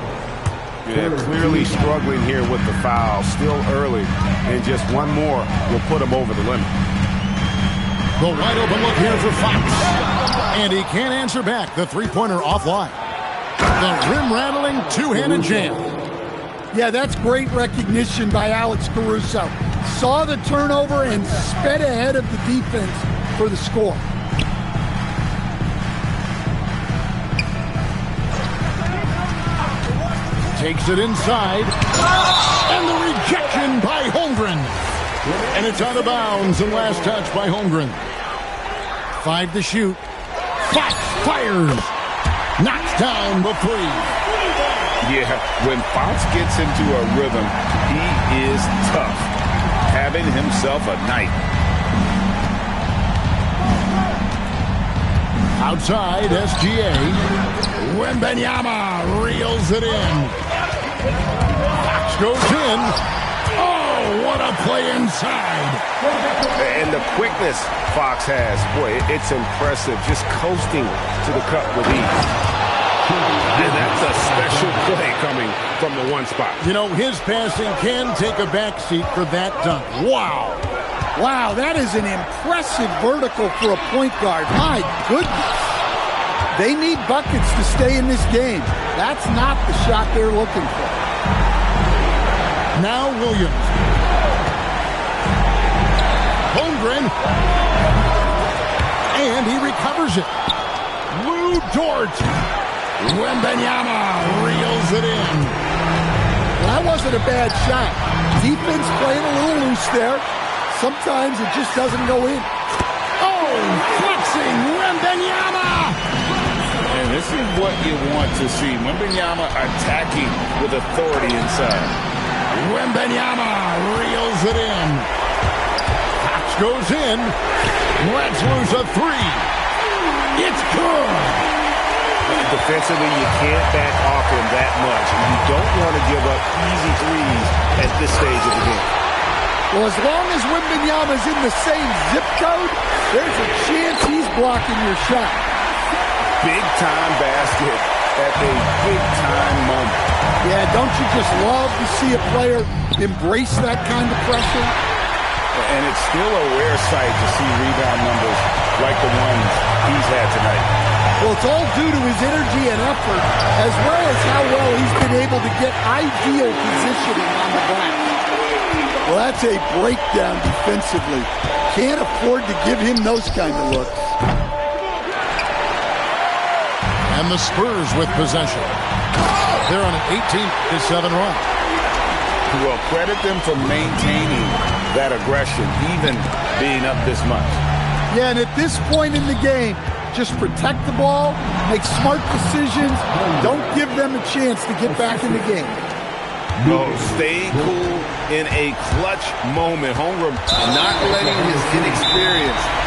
Yeah, clearly struggling here with the foul. Still early. And just one more will put him over the limit.
The wide open look here for Fox. And he can't answer back. The three-pointer offline. The rim-rattling two-handed jam.
Yeah, that's great recognition by Alex Caruso. Saw the turnover and sped ahead of the defense for the score.
Takes it inside. And the rejection by Holmgren. And it's out of bounds and last touch by Holmgren. 5 to shoot. Fox fires. Knocks down the three.
Yeah, when Fox gets into a rhythm, he is tough. Having himself a night.
Outside, SGA. Wembanyama reels it in. Fox goes in. Oh, what a play inside.
And the quickness Fox has, boy, it's impressive. Just coasting to the cup with ease. And that's a special play coming from the one spot.
You know, his passing can take a backseat for that dunk. Wow.
Wow, that is an impressive vertical for a point guard. My goodness. They need buckets to stay in this game. That's not the shot they're looking for.
Now Williams. Holmgren. And he recovers it. Lou Dort. Wembanyama reels it in.
That wasn't a bad shot. Defense playing a little loose there. Sometimes it just doesn't go in.
Oh, flexing Wembanyama.
And this is what you want to see. Wembanyama attacking with authority inside.
Wembanyama reels it in. Fox goes in. Lets loose a three. It's good.
Defensively, you can't back off him that much. And you don't want to give up easy threes at this stage of the game.
Well, as long as Wembanyama's in the same zip code, there's a chance he's blocking your shot.
Big-time basket at a big-time moment.
Yeah, don't you just love to see a player embrace that kind of pressure?
And it's still a rare sight to see rebound numbers like the ones he's had tonight.
Well, it's all due to his energy and effort, as well as how well he's been able to get ideal positioning on the glass. Well, that's a breakdown defensively. Can't afford to give him those kind of looks.
And the Spurs with possession. They're on an 18-7 run.
Well, credit them for maintaining that aggression, even being up this much.
Yeah, and at this point in the game, just protect the ball, make smart decisions, don't give them a chance to get back in the game.
Oh, staying cool in a clutch moment. Holmgren not letting his inexperience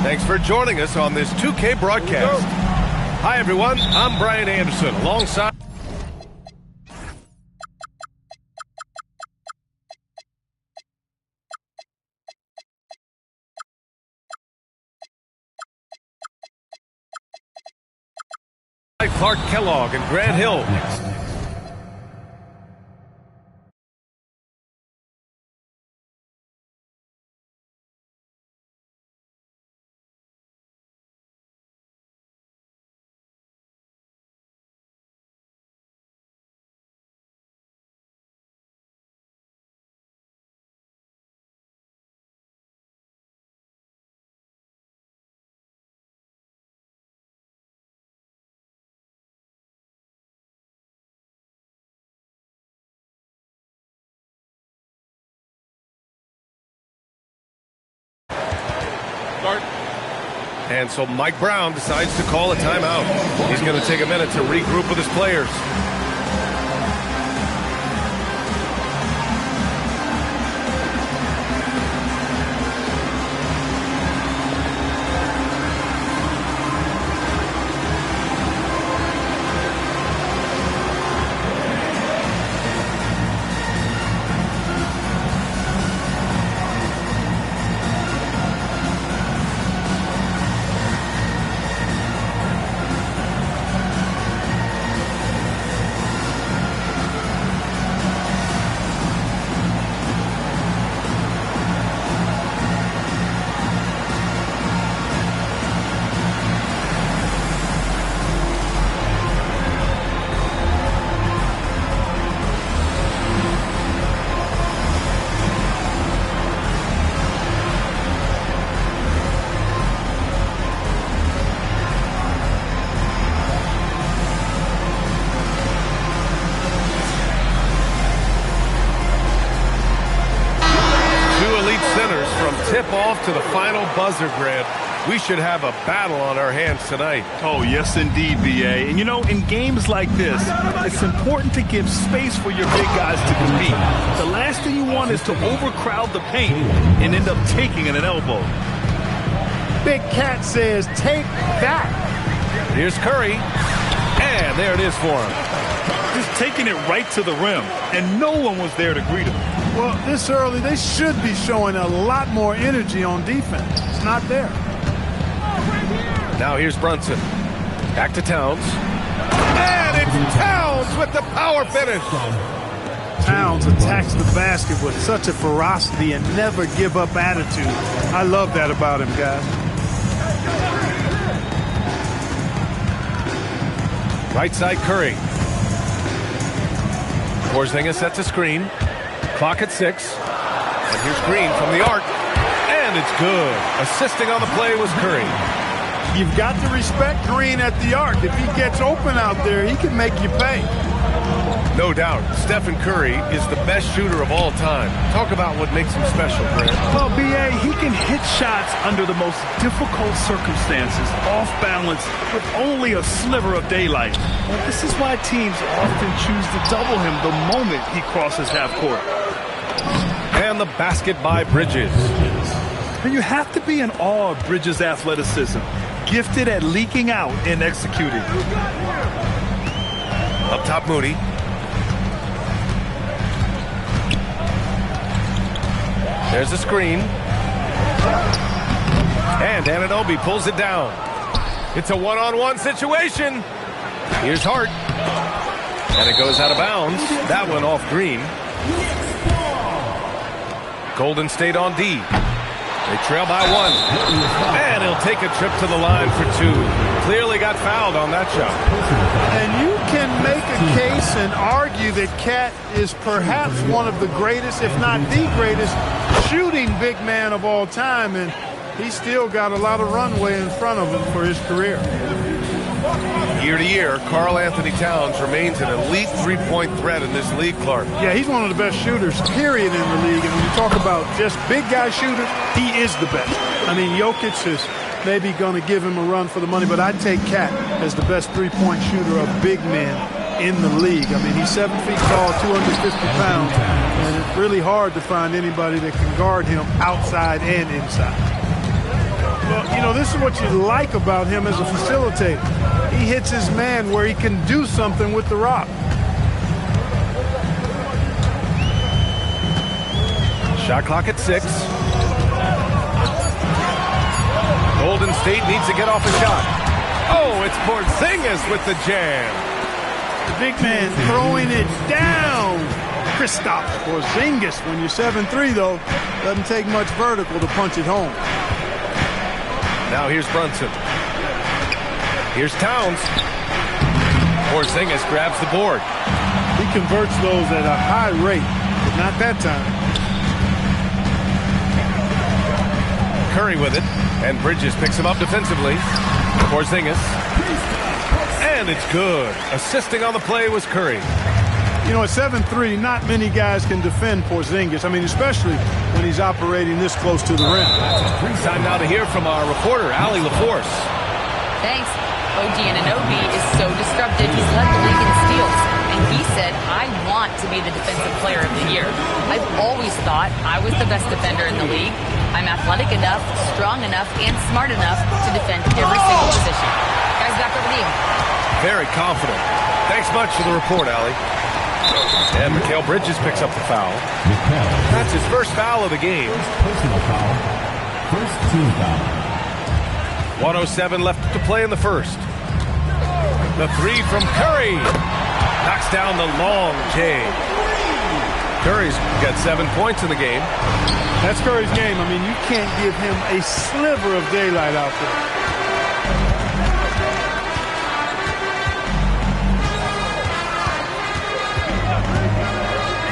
Thanks for joining us on this 2K broadcast. Hi, everyone. I'm Brian Anderson, alongside Clark Kellogg and Grant Hill. And so Mike Brown decides to call a timeout. He's going to take a minute to regroup with his players. Tip-off to the final buzzer, Grant. We should have a battle on our hands tonight.
Oh, yes, indeed, B.A. And, you know, in games like this, it's important to give space for your big guys to compete. The last thing you want is to overcrowd the paint and end up taking an elbow.
Big Cat says, take that.
Here's Curry. And there it is for him.
Just taking it right to the rim, and no one was there to greet him.
Well, this early, they should be showing a lot more energy on defense. It's not there.
Now here's Brunson. Back to Towns. And it's Towns with the power finish.
Towns attacks the basket with such a ferocity and never give up attitude. I love that about him, guys.
Right side Curry. Porzingis sets a screen. Clock at 6. And here's Green from the arc. And it's good. Assisting on the play was Curry.
You've got to respect Green at the arc. If he gets open out there, he can make you pay.
No doubt. Stephen Curry is the best shooter of all time. Talk about what makes him special, Grant.
Well, B.A., he can hit shots under the most difficult circumstances, off balance, with only a sliver of daylight. Well, this is why teams often choose to double him the moment he crosses half court.
And the basket by Bridges.
And you have to be in awe of Bridges' athleticism, gifted at leaking out and executing.
Up top, Moody. There's the screen. And Anunoby pulls it down. It's a one-on-one situation. Here's Hart. And it goes out of bounds. That one off Green. Golden State on D. They trail by 1. And he'll take a trip to the line for 2. Clearly got fouled on that shot.
And you can make a case and argue that Cat is perhaps one of the greatest, if not the greatest, shooting big man of all time. And he's still got a lot of runway in front of him for his career.
Year to year, Karl Anthony Towns remains an elite three-point threat in this league, Clark.
Yeah, he's one of the best shooters, period, in the league. And when you talk about just big guy shooters, he is the best. I mean, Jokic is maybe going to give him a run for the money, but I'd take Cat as the best three-point shooter of big men in the league. I mean, he's 7 feet tall, 250 pounds, and it's really hard to find anybody that can guard him outside and inside. Well, you know, this is what you like about him as a facilitator. He hits his man where he can do something with the rock.
Shot clock at 6. Golden State needs to get off a shot. Oh, it's Porzingis with the jam.
The big man throwing it down. Kristaps Porzingis. When you're 7'3", though, doesn't take much vertical to punch it home.
Now here's Brunson. Here's Towns. Porzingis grabs the board.
He converts those at a high rate, but not that time.
Curry with it, and Bridges picks him up defensively. Porzingis. And it's good. Assisting on the play was Curry.
You know, at 7'3", not many guys can defend Porzingis. I mean, especially when he's operating this close to the rim.
Time now to hear from our reporter, Allie LaForce.
Thanks. OG Anunoby is so disruptive. He's led the league in steals. And he said, I want to be the defensive player of the year. I've always thought I was the best defender in the league. I'm athletic enough, strong enough, and smart enough to defend every single position. Guys, back over to you.
Very confident. Thanks much for the report, Allie. And Mikal Bridges picks up the foul. That's his first foul of the game.
Personal foul. First team foul.
1:07 left to play in the first. The three from Curry. Knocks down the long J. Curry's got 7 points in the game.
That's Curry's game. I mean, you can't give him a sliver of daylight out there.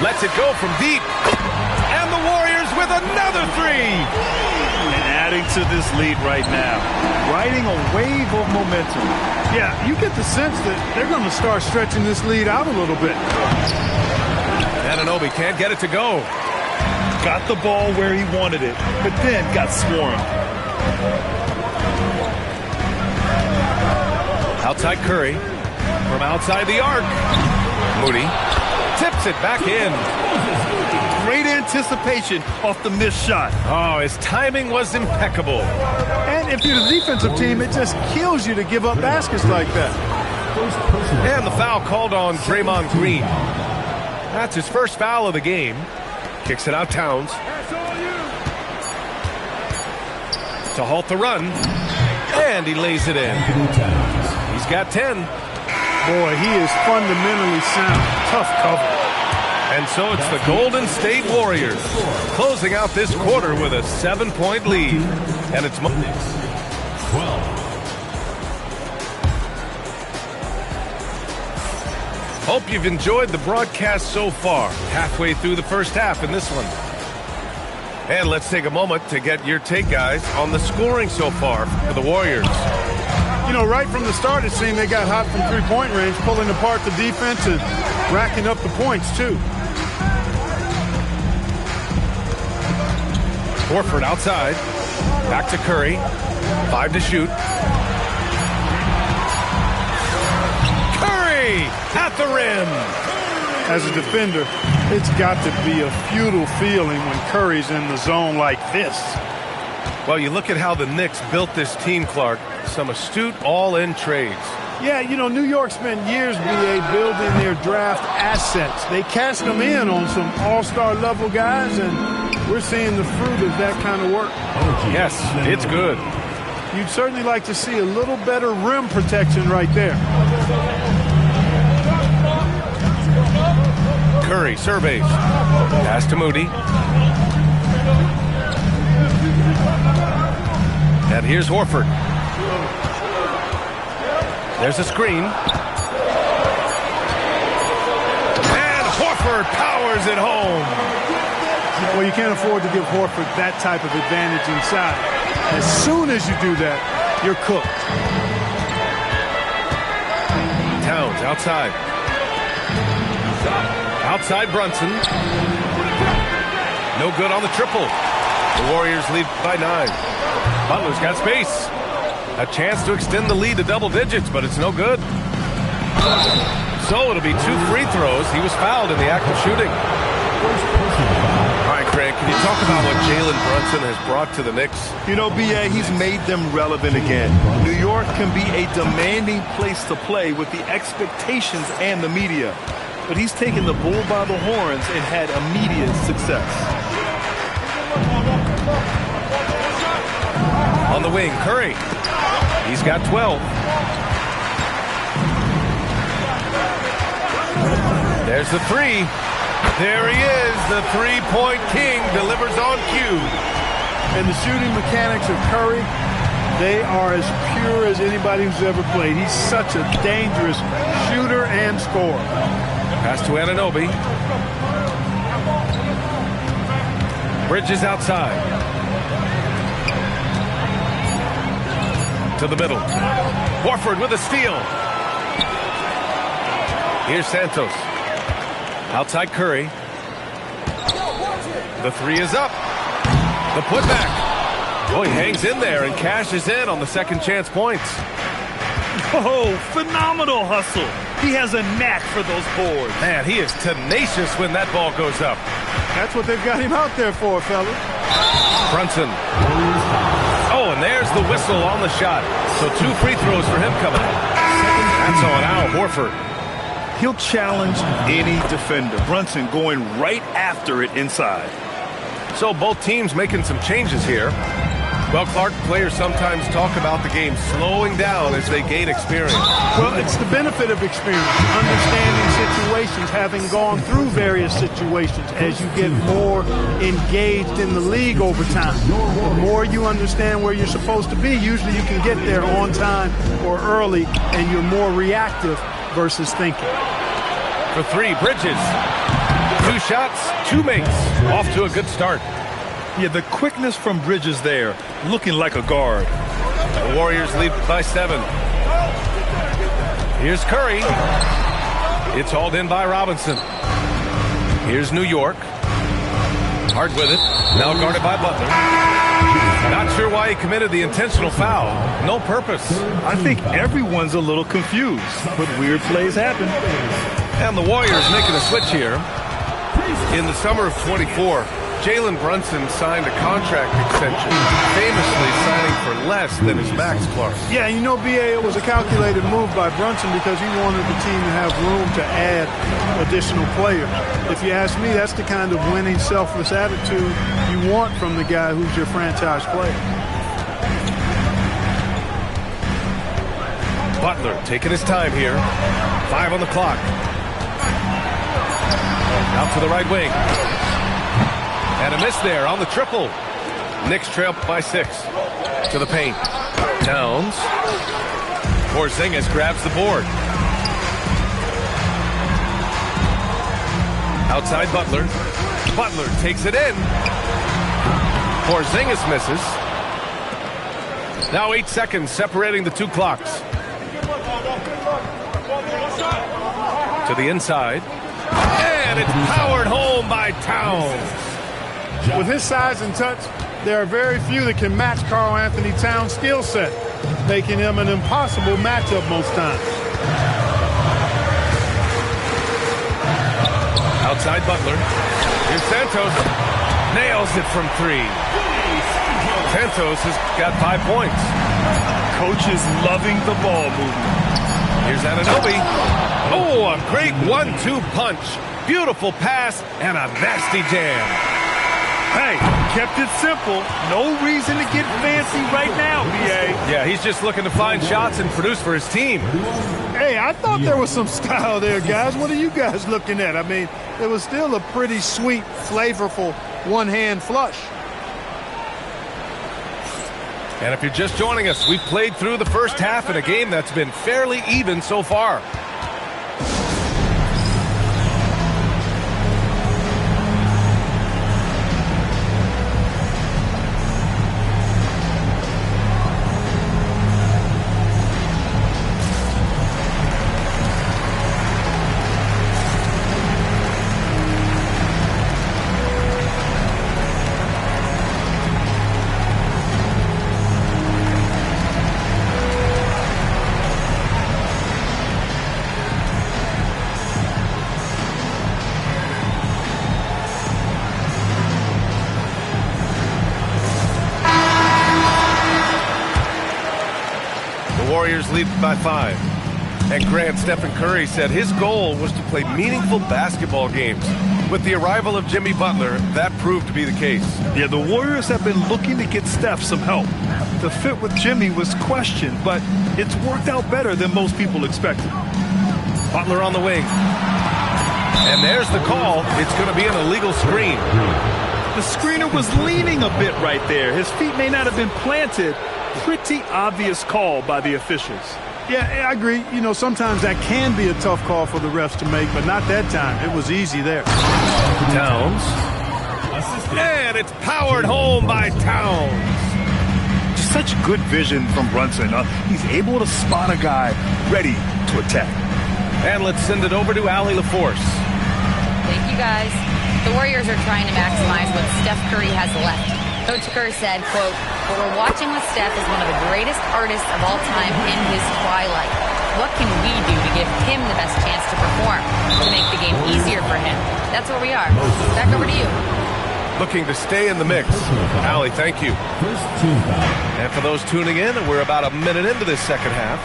Lets it go from deep. And the Warriors with another three.
And adding to this lead right now. Riding a wave of momentum.
Yeah, you get the sense that they're going to start stretching this lead out a little bit.
Anunoby can't get it to go.
Got the ball where he wanted it, but then got swarmed.
Outside Curry. From outside the arc. Moody tips it back in.
Great anticipation off the missed shot.
Oh, his timing was impeccable.
And if you're the defensive team, it just kills you to give up baskets like that.
And the foul called on Draymond Green. That's his first foul of the game. Kicks it out Towns. To halt the run. And he lays it in. He's got 10.
Boy, he is fundamentally sound. Tough cover.
And so it's the Golden State Warriors closing out this quarter with a 7-point lead. And it's
12.
Hope you've enjoyed the broadcast so far. Halfway through the first half in this one. And let's take a moment to get your take, guys, on the scoring so far for the Warriors.
You know, right from the start, it seemed they got hot from three-point range, pulling apart the defense and racking up the points, too.
Horford outside. Back to Curry. 5 to shoot. Curry at the rim.
As a defender, it's got to be a futile feeling when Curry's in the zone like this.
Well, you look at how the Knicks built this team, Clark. Some astute all-in trades.
Yeah, you know, New York spent years, B.A., building their draft assets. They cashed them in on some all-star level guys, and we're seeing the fruit of that kind of work.
Yes, it's good.
You'd certainly like to see a little better rim protection right there.
Curry surveys. Pass to Moody. And here's Horford. There's a screen. And Horford powers it home.
Well, you can't afford to give Horford that type of advantage inside. As soon as you do that, you're cooked.
Towns outside. Outside Brunson. No good on the triple. The Warriors lead by 9. Butler's got space. A chance to extend the lead to double digits, but it's no good. So it'll be 2 free throws. He was fouled in the act of shooting. All right, Craig, You talk about what Jalen Brunson has brought to the Knicks.
You know, B.A., he's made them relevant again. New York can be a demanding place to play with the expectations and the media. But he's taken the bull by the horns and had immediate success.
On the wing, Curry. He's got 12. There's the three. There he is, the three-point king, delivers on cue.
And the shooting mechanics of Curry, they are as pure as anybody who's ever played. He's such a dangerous shooter and scorer.
Pass to Anunoby. Bridges outside. To the middle. Horford with a steal. Here's Santos. Outside Curry. The three is up. The putback. Oh, he hangs in there and cashes in on the second chance points.
Oh, phenomenal hustle. He has a knack for those boards.
Man, he is tenacious when that ball goes up.
That's what they've got him out there for, fellas.
Brunson. Oh, and there's the whistle on the shot. So 2 free throws for him coming up. That's on Al Horford.
He'll challenge any defender. Brunson going right after it inside.
So both teams making some changes here. Well, Clark, players sometimes talk about the game slowing down as they gain experience.
Well, it's the benefit of experience, understanding situations, having gone through various situations. As you get more engaged in the league over time, the more you understand where you're supposed to be, usually you can get there on time or early, and you're more reactive versus thinking.
For three, Bridges. 2 shots, 2 makes. Off to a good start.
Yeah, the quickness from Bridges there, looking like a guard.
The Warriors lead by 7. Here's Curry. It's hauled in by Robinson. Here's New York. Hard with it. Now guarded by Butler. Not sure why he committed the intentional foul. No purpose.
I think everyone's a little confused, but weird plays happen.
And the Warriors making a switch here. In the summer of 24, Jalen Brunson signed a contract extension, famously signing for less than his max, Clark.
Yeah, you know, B.A., it was a calculated move by Brunson because he wanted the team to have room to add additional players. If you ask me, that's the kind of winning, selfless attitude you want from the guy who's your franchise player.
Butler taking his time here. 5 on the clock. Out to the right wing. And a miss there on the triple. Knicks trail by 6. To the paint. Towns. Porzingis grabs the board. Outside Butler. Butler takes it in. Porzingis misses. Now 8 seconds separating the 2 clocks. To the inside. And it's powered home by Towns.
With his size and touch, there are very few that can match Karl Anthony Towns' skill set, making him an impossible matchup most times.
Outside Butler. Here's Santos. Nails it from 3. Santos has got 5 points.
Coach is loving the ball movement.
Here's Anunoby. Oh, a great 1-2 punch. Beautiful pass and a nasty jam.
Hey, kept it simple. No reason to get fancy right now, B.A.
Yeah, he's just looking to find shots and produce for his team.
Hey, I thought there was some style there, guys. What are you guys looking at? I mean, it was still a pretty sweet, flavorful one-hand flush.
And if you're just joining us, we've played through the first half in a game that's been fairly even so far. Warriors lead by 5. And Grant, Stephen Curry said his goal was to play meaningful basketball games. With the arrival of Jimmy Butler, that proved to be the case.
Yeah, the Warriors have been looking to get Steph some help. The fit with Jimmy was questioned, but it's worked out better than most people expected.
Butler on the wing. And there's the call. It's going to be an illegal screen.
The screener was leaning a bit right there. His feet may not have been planted. Pretty obvious call by the officials.
Yeah, I agree. You know, sometimes that can be a tough call for the refs to make, but not that time. It was easy there.
Towns. And it's powered home by Towns.
Just such good vision from Brunson. He's able to spot a guy ready to attack.
And let's send it over to Allie LaForce.
Thank you, guys. The Warriors are trying to maximize what Steph Curry has left. Coach Kerr said, quote, "What we're watching with Steph is one of the greatest artists of all time in his twilight. What can we do to give him the best chance to perform, to make the game easier for him?" That's where we are. Back over to you.
Looking to stay in the mix. Allie, thank you. And for those tuning in, we're about a minute into this second half.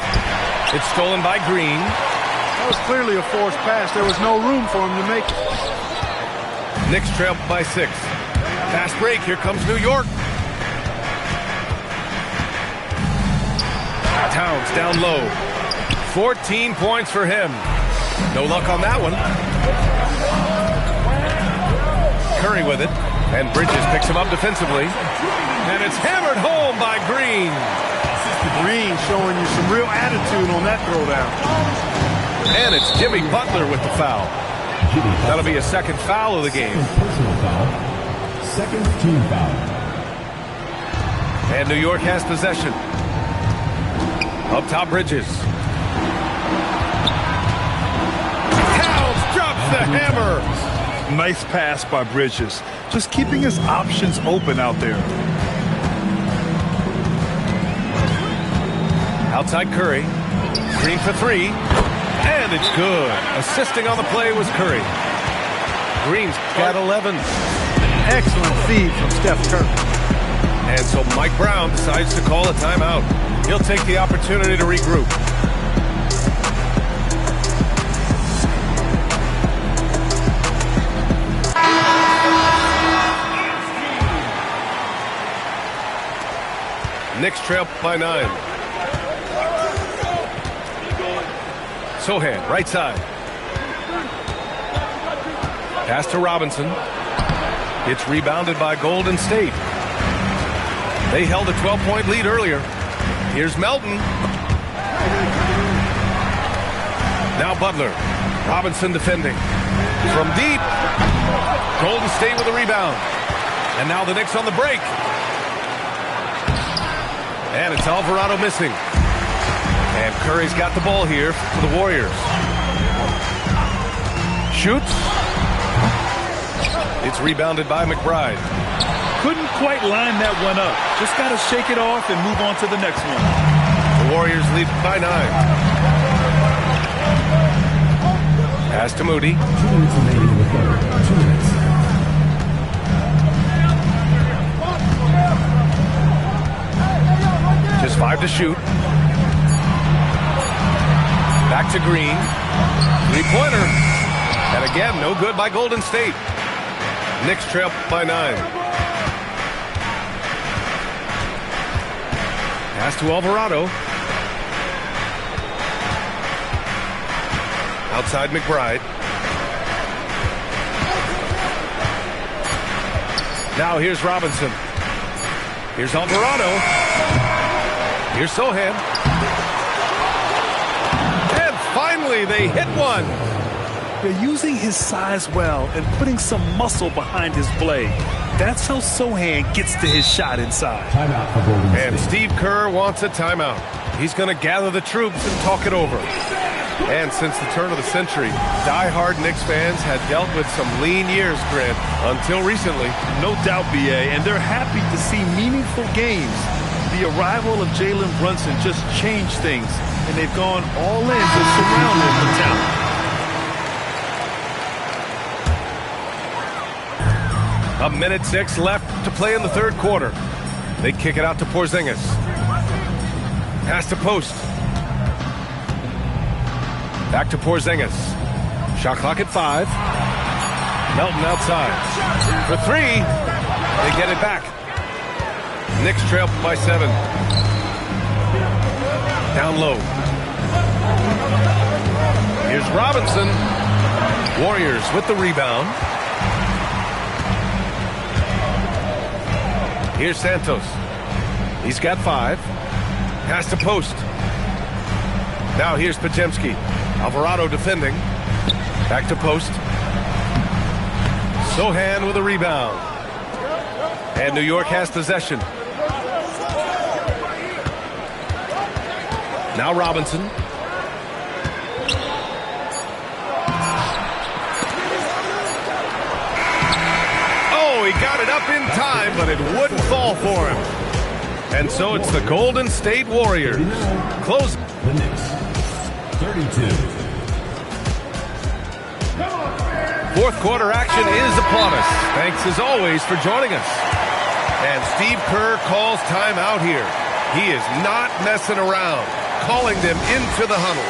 It's stolen by Green.
That was clearly a forced pass. There was no room for him to make it.
Knicks trail by 6. Fast break. Here comes New York. Towns down low. 14 points for him. No luck on that one. Curry with it. And Bridges picks him up defensively. And it's hammered home by Green.
Green showing you some real attitude on that throwdown.
And it's Jimmy Butler with the foul. That'll be a second foul of the game.
Second team foul.
And New York has possession. Up top, Bridges. Towns drops the hammer.
Nice pass by Bridges. Just keeping his options open out there.
Outside Curry. Green for 3. And it's good. Assisting on the play was Curry. Green's got 11.
Excellent feed from Steph Curry.
And so Mike Brown decides to call a timeout. He'll take the opportunity to regroup. Knicks trail by 9. Sohan, right side. Pass to Robinson. It's rebounded by Golden State. They held a 12-point lead earlier. Here's Melton. Now Butler. Robinson defending. From deep. Golden State with a rebound. And now the Knicks on the break. And it's Alvarado missing. And Curry's got the ball here for the Warriors. Shoots. It's rebounded by McBride.
Couldn't quite line that one up. Just got to shake it off and move on to the next one.
The Warriors lead by 9. Pass to Moody.
2 minutes remaining in the third. 2 minutes.
Just 5 to shoot. Back to Green. 3-pointer. And again, no good by Golden State. Knicks trail by 9. Pass to Alvarado. Outside McBride. Now here's Robinson. Here's Alvarado. Here's Sohan. And finally they hit one.
They're using his size well and putting some muscle behind his blade. That's how Sohan gets to his shot inside.
Timeout for Golden State.
And Steve Kerr wants a timeout. He's going to gather the troops and talk it over. And since the turn of the century, die-hard Knicks fans had dealt with some lean years, Grant, until recently.
No doubt, B.A., and they're happy to see meaningful games. The arrival of Jalen Brunson just changed things, and they've gone all in to surround him with talent.
A minute 6 left to play in the third quarter. They kick it out to Porzingis. Pass to post. Back to Porzingis. Shot clock at 5. Melton outside. For 3. They get it back. Knicks trail by 7. Down low. Here's Robinson. Warriors with the rebound. Here's Santos. He's got 5. Pass to post. Now here's Podziemski. Alvarado defending. Back to post. Sohan with a rebound. And New York has possession. Now Robinson. Oh, he got it up in time, but it wouldn't fall for him. And so it's the Golden State Warriors. Close.
The Knicks, 32.
Fourth quarter action is upon us. Thanks as always for joining us. And Steve Kerr calls timeout here. He is not messing around, calling them into the huddle.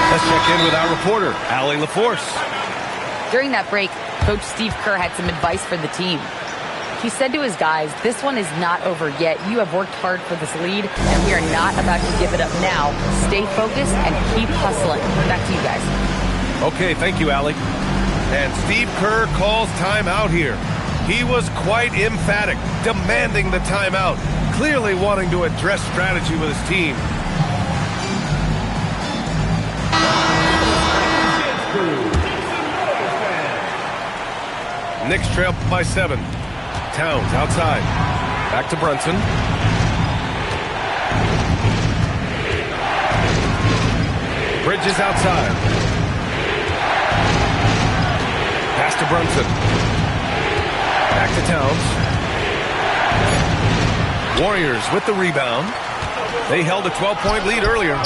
Let's check in with our reporter, Allie LaForce.
During that break, Coach Steve Kerr had some advice for the team. He said to his guys, this one is not over yet. You have worked hard for this lead, and we are not about to give it up now. Stay focused and keep hustling. Back to you guys.
Okay, thank you, Allie. And Steve Kerr calls timeout here. He was quite emphatic, demanding the timeout, clearly wanting to address strategy with his team. Knicks trail by 7. Towns outside. Back to Brunson. Bridges outside. Pass to Brunson. Back to Towns. Warriors with the rebound. They held a 12-point lead earlier.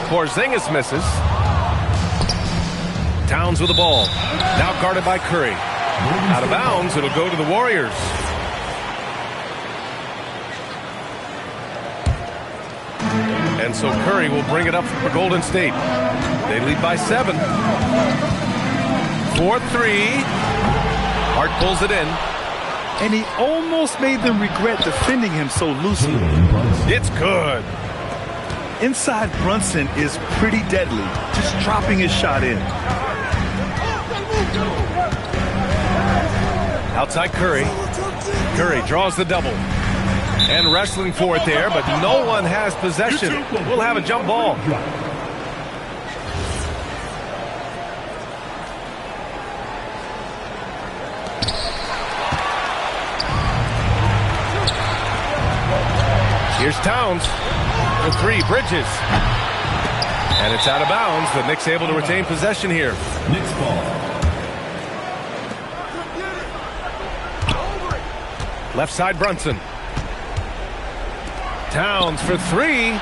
Porzingis misses. Towns with the ball. Now guarded by Curry. Out of bounds, it'll go to the Warriors. And so Curry will bring it up for Golden State. They lead by 7. 4-3. Hart pulls it in.
And he almost made them regret defending him so loosely.
It's good.
Inside Brunson is pretty deadly, just dropping his shot in.
Outside Curry. Curry draws the double. And wrestling for it there, but no one has possession. We'll have a jump ball. Here's Towns for 3. Bridges. And it's out of bounds. The Knicks able to retain possession here.
Knicks ball.
Left side Brunson. Towns for 3.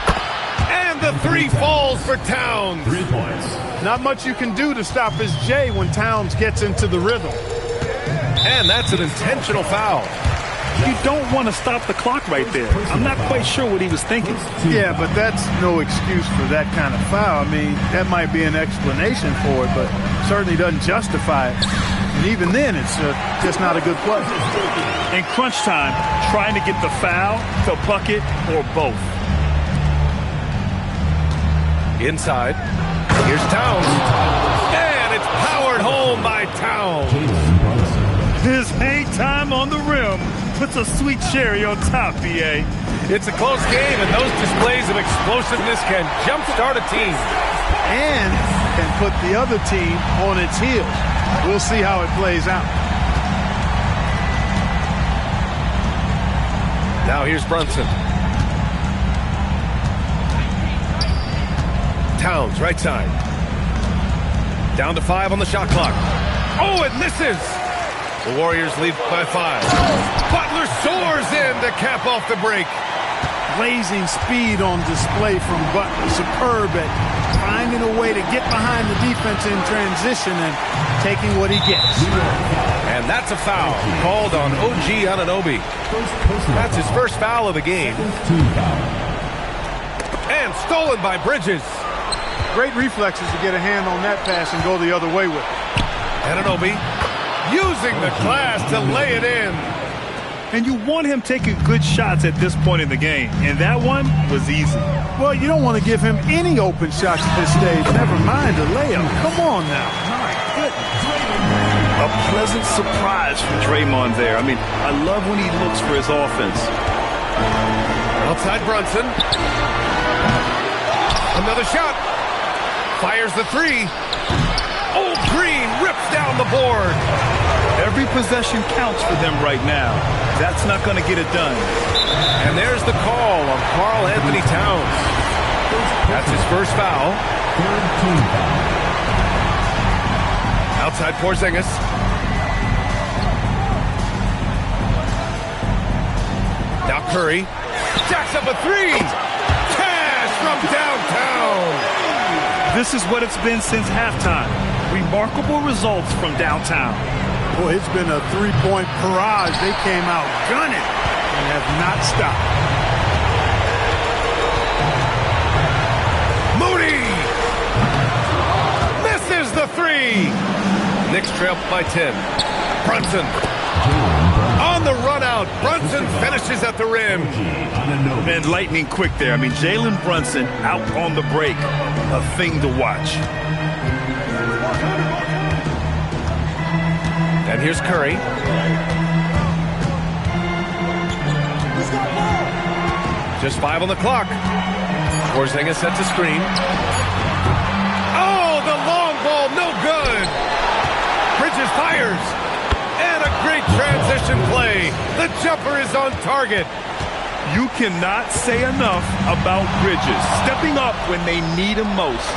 And the 3 falls for Towns.
3 points.
Not much you can do to stop his J when Towns gets into the rhythm.
And that's an intentional foul.
You don't want to stop the clock right there. I'm not quite sure what he was thinking.
Yeah, but that's no excuse for that kind of foul. I mean, that might be an explanation for it, but certainly doesn't justify it. And even then, it's just not a good play.
In crunch time, trying to get the foul, the bucket, or both.
Inside. Here's Towns. And it's powered home by Towns.
His hang time on the rim puts a sweet cherry on top, BA.
It's a close game, and those displays of explosiveness can jumpstart a team.
And can put the other team on its heels. We'll see how it plays out.
Now here's Brunson. Towns, right side. Down to 5 on the shot clock. Oh, it misses. The Warriors lead by 5. Butler soars in to cap off the break.
Blazing speed on display from Butler. Superb at finding a way to get behind the defense in transition and taking what he gets.
And that's a foul called on OG Anunoby. That's his first foul of the game. And stolen by Bridges.
Great reflexes to get a hand on that pass and go the other way with it.
Anunoby using the glass to lay it in.
And you want him taking good shots at this point in the game. And that one was easy.
Well, you don't want to give him any open shots at this stage. Never mind a layup. Come on now. My goodness.
A pleasant surprise from Draymond there. I mean, I love when he looks for his offense.
Outside Brunson. Another shot. Fires the 3. Oh, Green rips down the board.
Every possession counts for them right now. That's not going to get it done.
And there's the call on Karl Anthony Towns. That's his first foul. Outside Porzingis. Now Curry. Jacks up a 3. Cash from downtown.
This is what it's been since halftime. Remarkable results from downtown.
Boy, it's been a three-point barrage. They came out gunning and have not stopped.
Moody misses the 3. Knicks trail by 10. Brunson on the run out. Brunson finishes at the rim.
And lightning quick there. I mean, Jalen Brunson out on the break. A thing to watch.
And here's Curry. Just 5 on the clock. Porzingis sets a screen. Oh, the long ball, no good. Bridges fires. And a great transition play. The jumper is on target.
You cannot say enough about Bridges stepping up when they need him most.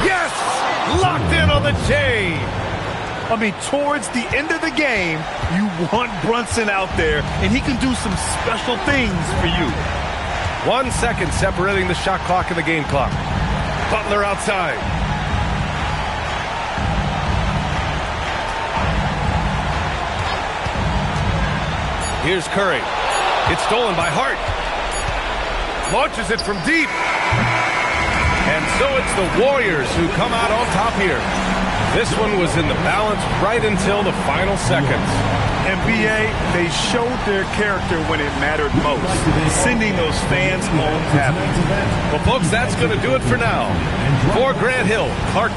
Yes! Locked in on the J.
I mean, towards the end of the game, you want Brunson out there, and he can do some special things for you.
1 second separating the shot clock and the game clock. Butler outside. Here's Curry. It's stolen by Hart. Launches it from deep. And so it's the Warriors who come out on top here. This one was in the balance right until the final seconds.
NBA, they showed their character when it mattered most, sending those fans home happy.
Well, folks, that's going to do it for now. For Grant Hill, Clark